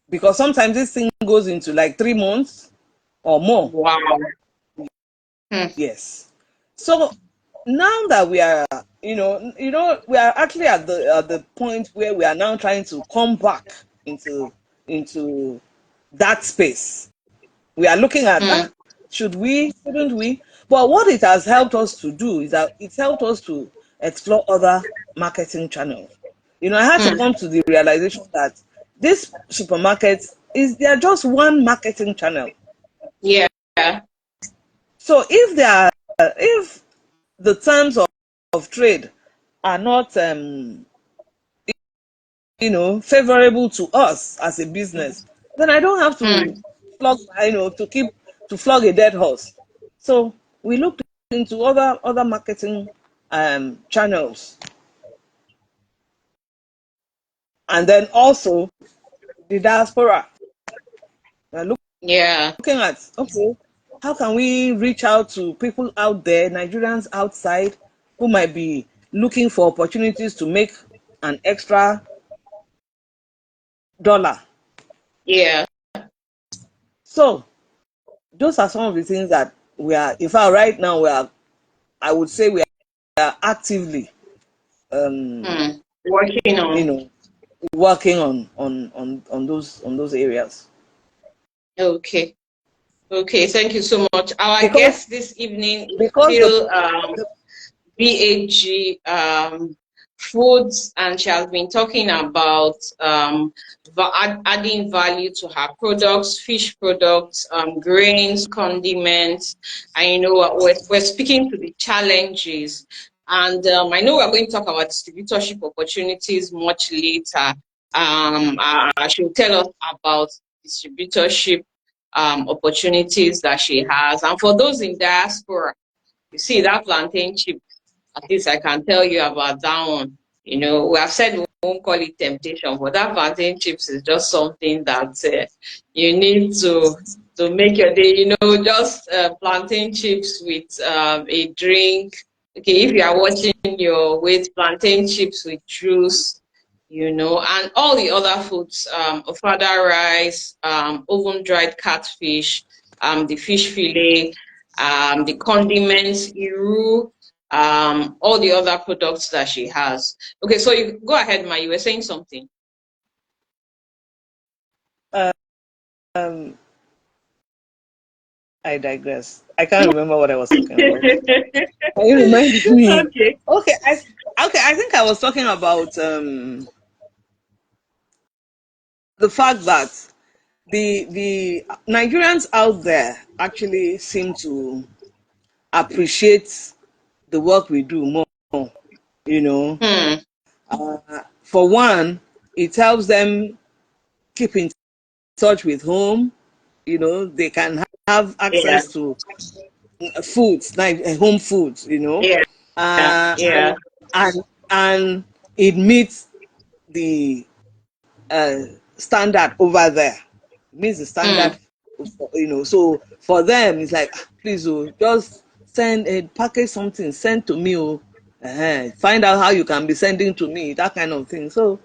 Because sometimes this thing goes into like 3 months or more. Wow. Yes. So now that we are, we are actually at the point where we are now trying to come back into that space. We are looking at shouldn't we? But what it has helped us to do is that it's helped us to explore other marketing channels. I had to come to the realization that this supermarket they're just one marketing channel. Yeah. So if the terms of trade are not favorable to us as a business, then I don't have to flog a dead horse. So we looked into other marketing channels, and then also the diaspora. Looking at, okay, how can we reach out to people out there, Nigerians outside, who might be looking for opportunities to make an extra dollar. Yeah. So those are some of the things that we are, in fact, right now I would say we are actively working on. Working on those areas. Okay. Thank you so much. Our guest this evening is still BHG Foods, and she has been talking about adding value to her products, fish products, grains, condiments. And we're speaking to the challenges. And I know we're going to talk about distributorship opportunities much later. She'll tell us about distributorship opportunities that she has. And for those in diaspora, you see that plantain chip, at least I can tell you about that one. We have said we won't call it temptation, but that plantain chips is just something that you need to make your day. Just plantain chips with a drink. Okay, if you are watching your weight, plantain chips with juice, and all the other foods, ofada rice, oven dried catfish, the fish fillet, the condiments, iru, all the other products that she has. Okay, so you go ahead, Ma. You were saying something. I digress. I can't remember what I was talking about. Can you remind me? Okay. I think I was talking about the fact that the Nigerians out there actually seem to appreciate the work we do more. For one, it helps them keep in touch with home. They can have access to foods, like home foods. And it meets the standard over there. It meets the standard, So for them, it's like, please, just package something, send to me, find out how you can be sending to me, that kind of thing. So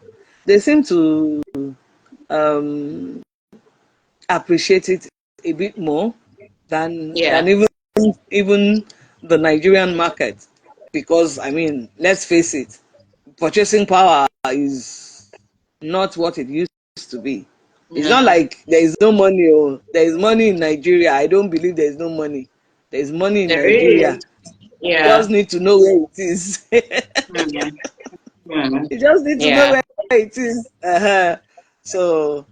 they seem to appreciate it a bit more than even the Nigerian market, because let's face it, purchasing power is not what it used to be. It's not like there is no money, or there is money in Nigeria. I don't believe there is no money. There is money in Nigeria. You just need to know where it is. You just need to know where it is. So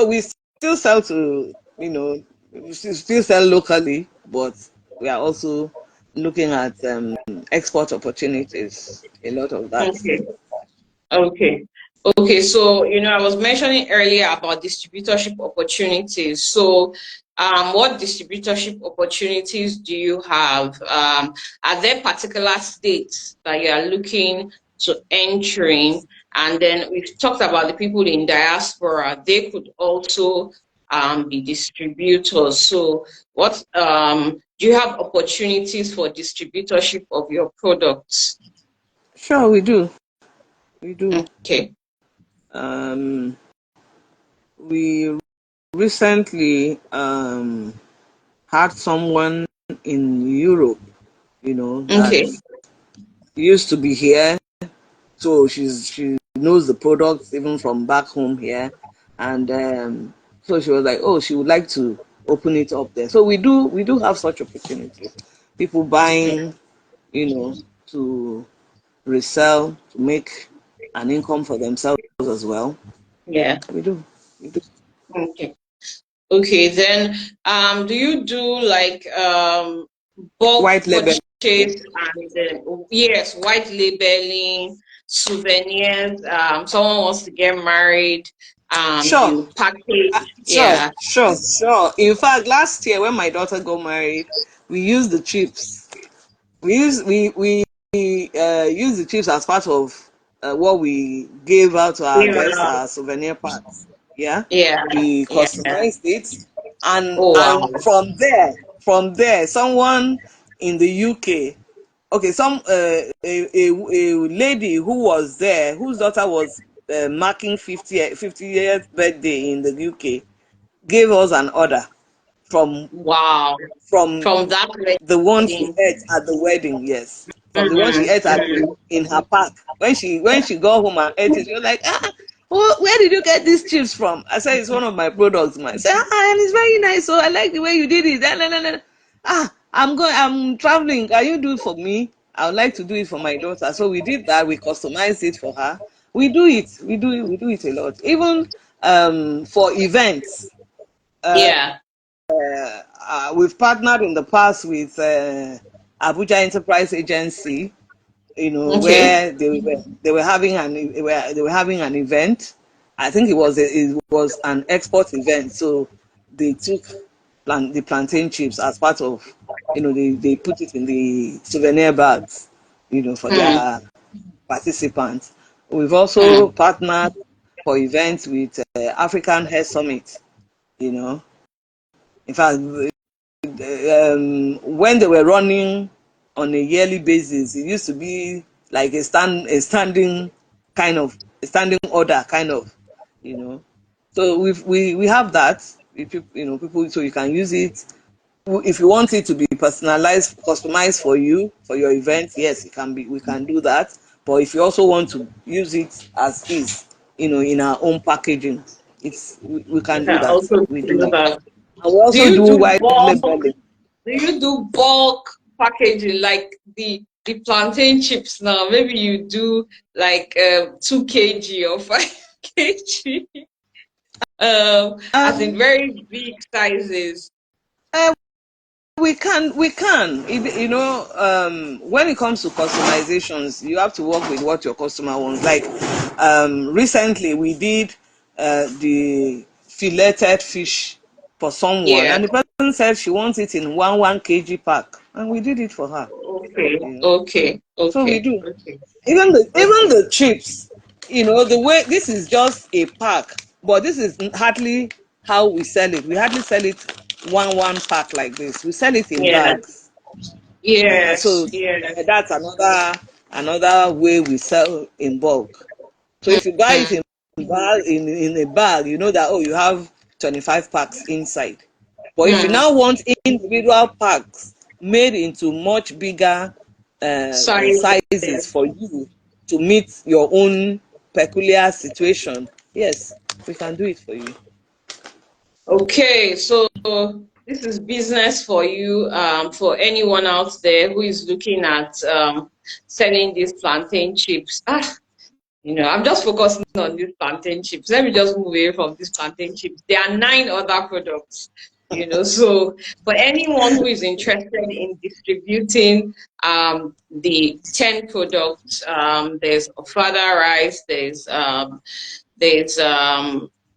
we still sell to, we still sell locally, but we are also looking at export opportunities, a lot of that. Okay, so I was mentioning earlier about distributorship opportunities. So what distributorship opportunities do you have? Are there particular states that you are looking to entering. And then we've talked about the people in diaspora. They could also be distributors. So what do you have opportunities for distributorship of your products? Sure, we do. We do. Okay. Um, we recently had someone in Europe, that Okay. used to be here. So she knows the products even from back home here, and so she was like, oh, she would like to open it up there. So we do have such opportunities. People buying, to resell to make an income for themselves as well. Yeah. We do. We do. Okay. Okay, then do you do like bulk White label. purchase and yes, white labeling, souvenirs, someone wants to get married, Sure. you package, Sure, yeah. sure, sure. In fact, last year when my daughter got married, we used the chips. We used the chips as part of what we gave out to our guests, Yeah. our souvenir packs. Yeah, Yeah. we Yeah. customized it, and Oh wow. and from there, someone in the UK. Okay, a lady who was there, whose daughter was marking 50th birthday in the UK, gave us an order from Wow. from From that the one she wedding. ate at the wedding. Yes, from the one she ate at Mm-hmm. in her pack. When she got home and ate it, she was like, where did you get these chips from? I said, it's one of my products, man. I said, and it's very nice. So I like the way you did it. I'm traveling. Can you do it for me? I would like to do it for my daughter. So we did that. We customized it for her. We do it. We do it a lot. Even for events. Uh, Yeah. we've partnered in the past with Abuja Enterprise Agency, Okay. where they were having an event. I think it was an export event, so they took the plantain chips as part of, they put it in the souvenir bags, for Mm, their participants. We've mm. also partnered for events with African Hair Summit. In fact, when they were running on a yearly basis, it used to be like a standing order kind of, you know. So we have that. If people, so you can use it if you want it to be personalized, customized for you for your event. Yes, it can be. We can do that. But if you also want to use it as is, in our own packaging, we You can do can that. also We do do it. that. And we Do also you do do white bulk? labeling. Do you do bulk packaging like the plantain chips now? Maybe you do like 2 kg or 5 kg, as in Um, very big sizes. uh, we can. When it comes to customizations, you have to work with what your customer wants. Like, recently we did the filleted fish for someone, Yeah. and the person said she wants it in one kg pack, and we did it for her. Okay. You know, Okay. so we Okay. do. Okay. Even the chips, the way this is just a pack, but this is hardly how we sell it. We hardly sell it one pack like this. We sell it in Yeah. bags. So Yes. Yes. that's another way we sell in bulk. So if you buy it Mm, in a bag, you know that, oh, you have 25 packs inside. But if you mm. now want individual packs made into much bigger Sizes. sizes for you to meet your own peculiar situation, yes, we can do it for you. Okay, so this is business for you, for anyone out there who is looking at selling these plantain chips. I'm just focusing on these plantain chips. Let me just move away from these plantain chips. There are 9 other products, So for anyone who is interested in distributing the 10 products, there's further rice, there's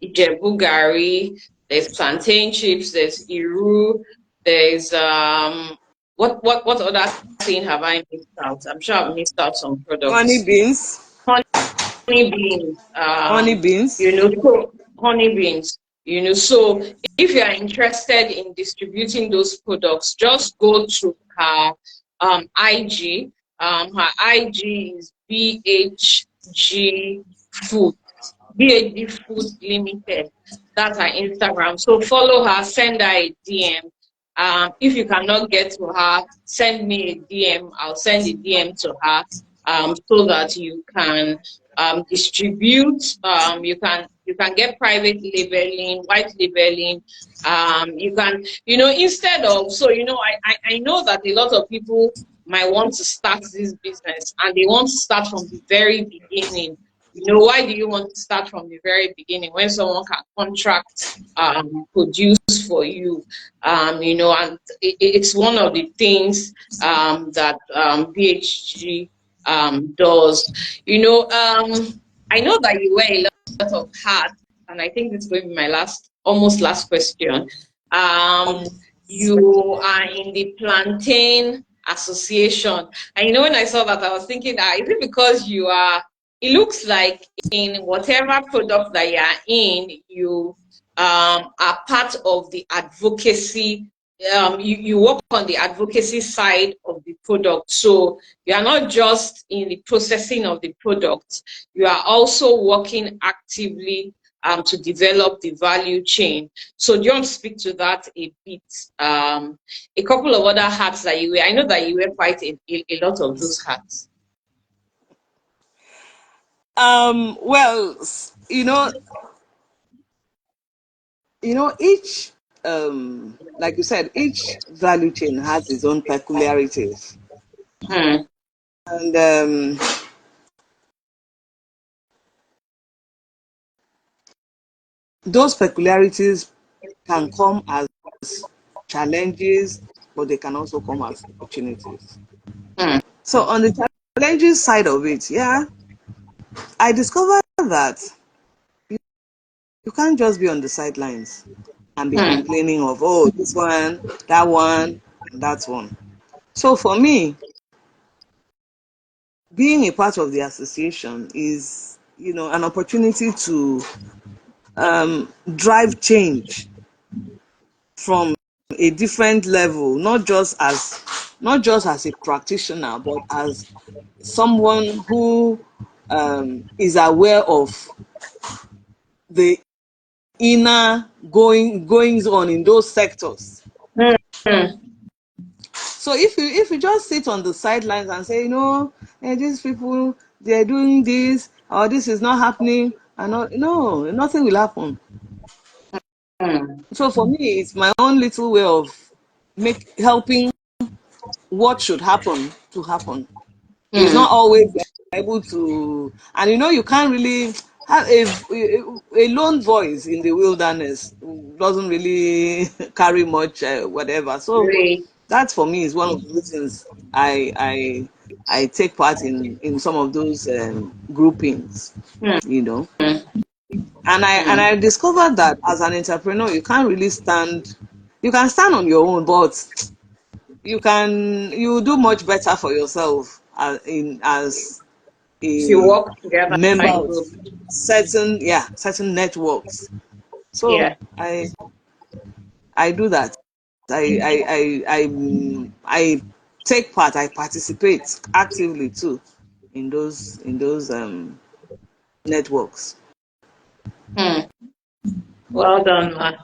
Ijebu gari, there's plantain chips, there's iru, there's what other thing have I missed out? I'm sure I've missed out some Honey products. beans. Honey beans, Honey beans. so honey beans, so if you are interested in distributing those products, just go to her IG. Her IG is BHG Foods, BHG Foods Limited. That's her Instagram. So follow her, send her a DM. If you cannot get to her, send me a DM. I'll send a DM to her so that you can distribute. You can get private labeling, white labeling. You can, instead of, so I know that a lot of people might want to start this business and they want to start from the very beginning. Why do you want to start from the very beginning when someone can contract produce for you? And it's one of the things that BHG does. I know that you wear a lot of hats, and I think this is going to be my almost last question. Um, you are in the plantain association, and when I saw that, I was thinking, is it because you are? It looks like in whatever product that you are in, you are part of the advocacy. You work on the advocacy side of the product. So you are not just in the processing of the product, you are also working actively to develop the value chain. So do you want to speak to that a bit? A couple of other hats that you wear. I know that you wear quite a lot of those hats. Well, each like you said, each value chain has its own peculiarities, Hmm. and those peculiarities can come as challenges, but they can also come as opportunities. Hmm. So on the challenges side of it, yeah, I discovered that you can't just be on the sidelines and be Hmm. complaining of, oh, this one, and that one. So for me, being a part of the association is, an opportunity to drive change from a different level, not just as a practitioner, but as someone who is aware of the inner goings on in those sectors. Hmm. So if you just sit on the sidelines and say, these people, they're doing this, or this is not happening, and no, nothing will happen. Hmm. So for me, it's my own little way of helping what should happen to happen. It's Hmm. not always able to, and you can't really have a lone voice in the wilderness. Doesn't really carry much whatever. So Great. that for me is one of the reasons I take part in some of those groupings. Hmm. you know and I Hmm. discovered that as an entrepreneur, you can't really stand. You can stand on your own, but you do much better for yourself as If you a work together member in of group. certain networks. So Yeah. I do that. I take part. I participate actively too in those networks. Hmm. Well done, man.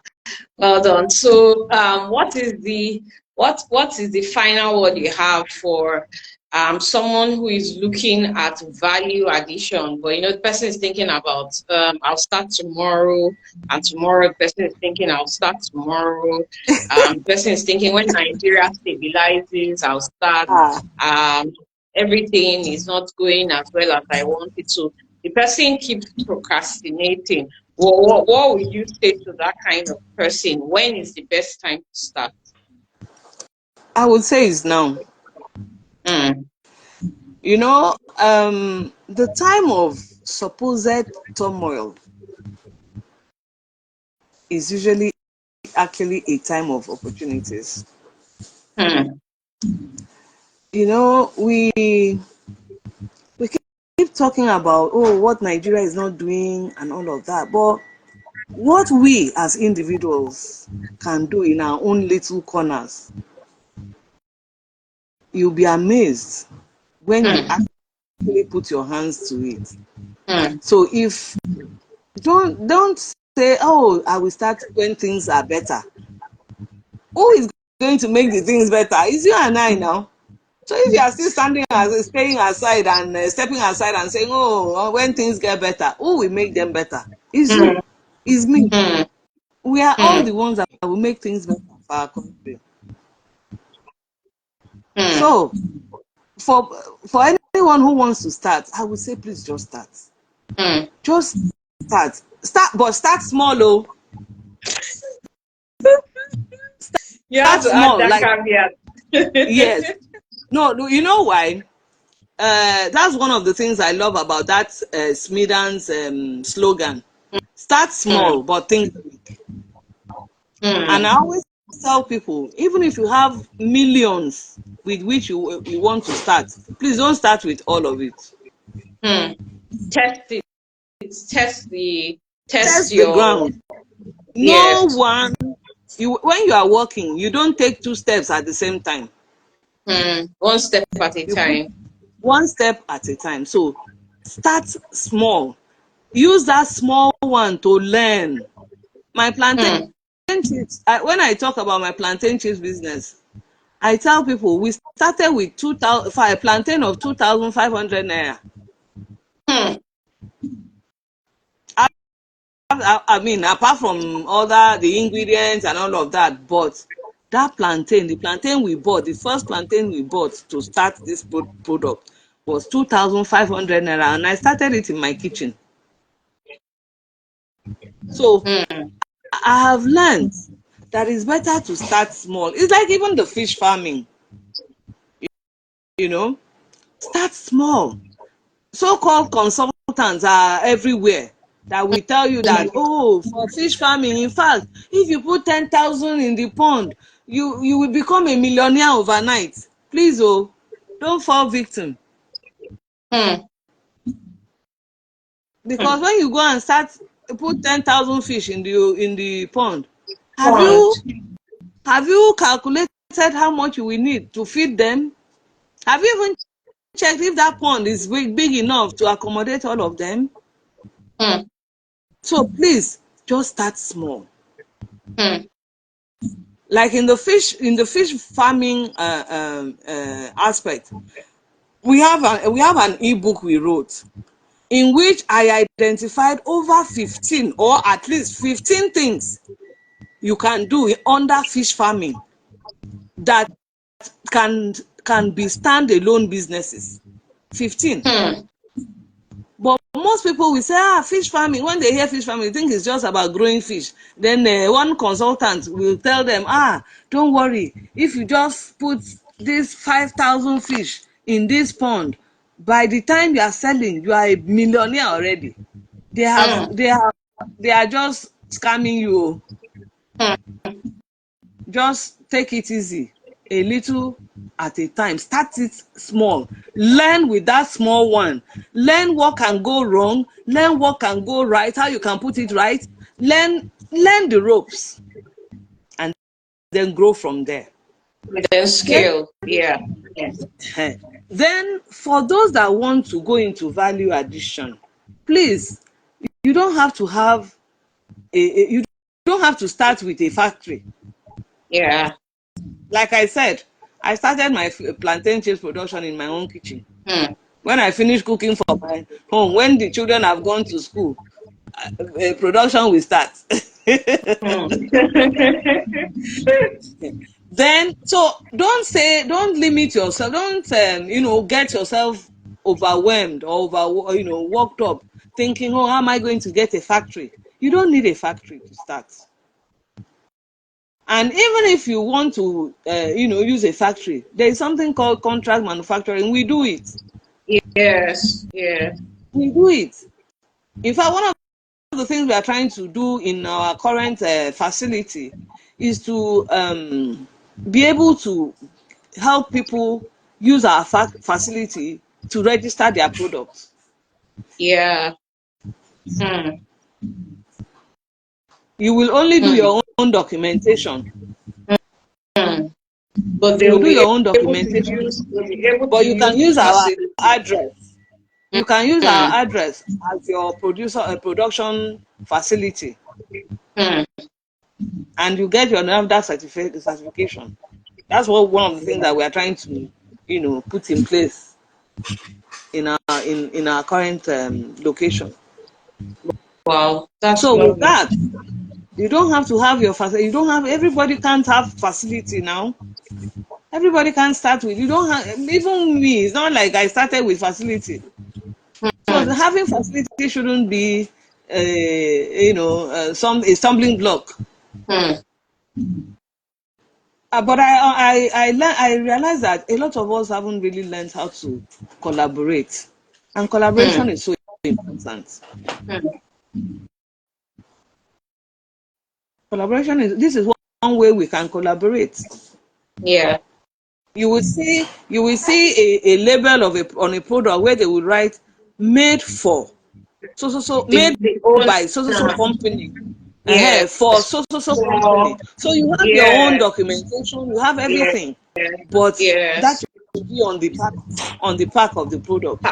Well done. So, what is the final word you have for someone who is looking at value addition? But the person is thinking about I'll start tomorrow, and tomorrow the person is thinking I'll start tomorrow. The person is thinking when Nigeria stabilizes, I'll start. Ah, Um, Everything is not going as well as I want it to. The person keeps procrastinating. What would you say to that kind of person? When is the best time to start? I would say it's now. Mm, The time of supposed turmoil is usually actually a time of opportunities. mm, you know, we keep talking about, oh, what Nigeria is not doing and all of that, but what we as individuals can do in our own little corners, you'll be amazed when you Mm. actually put your hands to it. Mm. So if don't say, oh, I will start when things are better. Who is going to make the things better? It's you and I now. So if you are still staying aside and stepping aside and saying, oh, when things get better, who will make them better? It's you. Mm. It's me. Mm. We are all Mm. the ones that will make things better for our country. Mm. So for for anyone who wants to start, I would say please just start. Mm. Just start. But start small, oh. You have Start to add small. that Like, caveat. yes. No, you know why? That's one of the things I love about that Smidan's slogan. Start Mm. small, but think big. And I Mm. always tell people, even if you have millions with which you want to start, please don't start with all of it. Mm. Test it. Test the test Test the your ground. No yes. one, when you are walking, you don't take two steps at the same time. Mm. One step at a You put time. one step at a time. So start small. Use that small one to learn. My plantain Mm. chips, when I talk about my plantain chips business, I tell people we started with 2,000 for a plantain of 2,500 naira. Mm. I mean, apart from other the ingredients and all of that, but that plantain, the plantain we bought, the first plantain we bought to start this product was 2,500 naira, and I started it in my kitchen. So Mm. I have learned that it's better to start small. It's like even the fish farming, you know, start small. So-called consultants are everywhere that will tell you that, oh, for fish farming, in fact, if you put 10,000 in the pond, you will become a millionaire overnight. Please, oh, don't fall victim. Mm. Because Mm. when you go and start put 10,000 fish in the pond, have you Pond. have you calculated how much you will need to feed them? Have you even checked if that pond is big enough to accommodate all of them? Mm. So please just start small. Mm. Like in the fish farming aspect, we have an ebook we wrote in which I identified over 15 or at least 15 things you can do under fish farming that can can be standalone businesses. 15. Mm. But most people will say, fish farming. When they hear fish farming, they think it's just about growing fish. Then one consultant will tell them, don't worry. If you just put this 5,000 fish in this pond, by the time you are selling, you are a millionaire already. They have, Mm. they are just scamming you. Mm. Just take it easy, a little at a time. Start it small. Learn with that small one. Learn what can go wrong. Learn what can go right, how you can put it right. Learn the ropes and then grow from there. Then Then, scale. Yeah. Yes. then for those that want to go into value addition, please, you don't have to have you don't have to start with a factory. Yeah. Like I said, I started my plantain chips production in my own kitchen. Mm. When I finish cooking for my home, when the children have gone to school, production will start. Mm. Then, so don't limit yourself. Don't, get yourself overwhelmed or worked up, thinking, oh, how am I going to get a factory? You don't need a factory to start. And even if you want to, use a factory, there is something called contract manufacturing. We do it. Yes. Yeah. We do it. In fact, one of the things we are trying to do in our current facility is to be able to help people use our facility to register their products. Yeah. You will only do your own documentation. But You will they'll do be your own able to documentation, use, they'll be able to but you use can the use our facility. address. You can use our Mm. address as your production facility, Mm. and you get your NAFDAC certification. That's one of the things that we are trying to, put in place in our current location. Wow, that's So with lovely. that, you don't have to have your facility. You don't have everybody can't have facility now. Everybody can't start with. You don't have even me. It's not like I started with facility. So Mm. having facility shouldn't be, a stumbling block. Mm. But I realized that a lot of us haven't really learned how to collaborate, and collaboration Mm. is so important. Mm. Collaboration this is one way we can collaborate. Yeah. You will see a label on a product where they will write made for so made The own. by so company, Yes. for so company. Well, So you have your own yes. documentation, you have Yes. everything, but that Yes. should be on the pack of the product.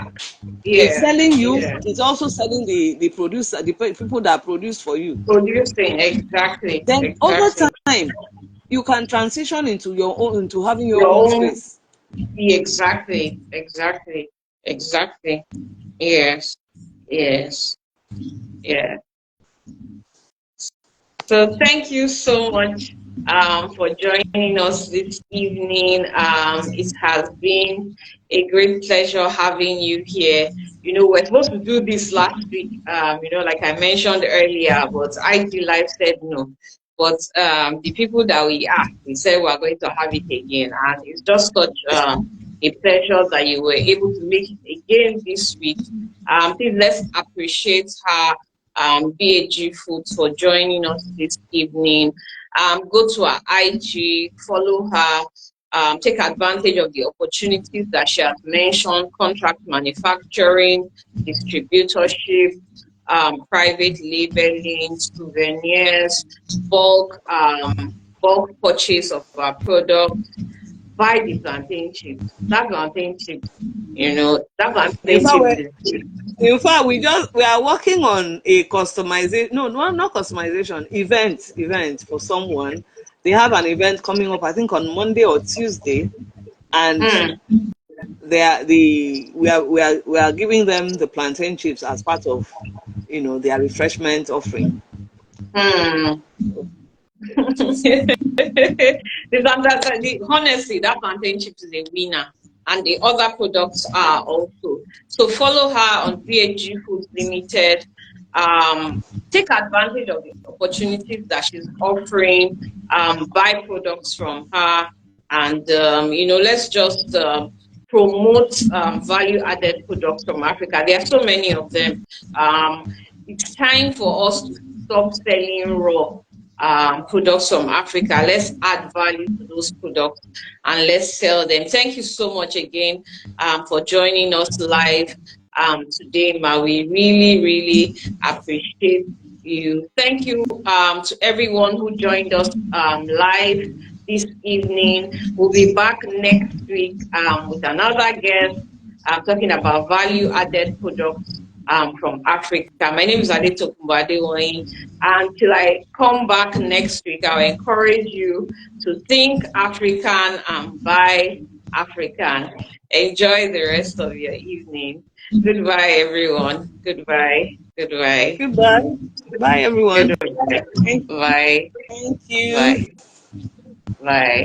It's Yeah. selling you. Yeah. It's also selling the producer, the people that produce for you. Producing. Exactly. Then over Exactly. time, you can transition into having your Your own own. space. Exactly. Exactly. Exactly. Yes. Yes. Yeah. So thank you so much for joining us this evening. It has been a great pleasure having you here. You know, we're supposed to do this last week, like I mentioned earlier, but IG Live said no. But the people that we asked, we said we're going to have it again. And it's just such a pleasure that you were able to make it again this week. Please let's appreciate her BHG Foods for joining us this evening. Go to our IG, follow her, take advantage of the opportunities that she has mentioned: contract manufacturing, distributorship, private labeling, souvenirs, bulk purchase of our product. Buy the plantain chips. That plantain chips, that In plantain fact, chips we is in fact we are working on a customization. No, not customization. Event for someone. They have an event coming up, I think on Monday or Tuesday, and mm, we are giving them the plantain chips as part of their refreshment offering. mm. Honestly, that plantain chips is a winner, and the other products are also. So follow her on BHG Foods Limited. Um, Take advantage of the opportunities that she's offering. Buy products from her, and let's just promote value-added products from Africa. There are so many of them. Um, it's time for us to stop selling raw products from Africa. Let's add value to those products and let's sell them. Thank you so much again for joining us live today, Ma. We really, really appreciate you. Thank you to everyone who joined us live this evening. We'll be back next week with another guest talking about value added products from Africa. My name is Adeto Kumbadewoyin. Until I come back next week, I'll encourage you to think African and buy African. Enjoy the rest of your evening. Goodbye, everyone. Goodbye. Goodbye. Goodbye. Bye, everyone. Goodbye. Thank Bye. thank you. Bye. Bye.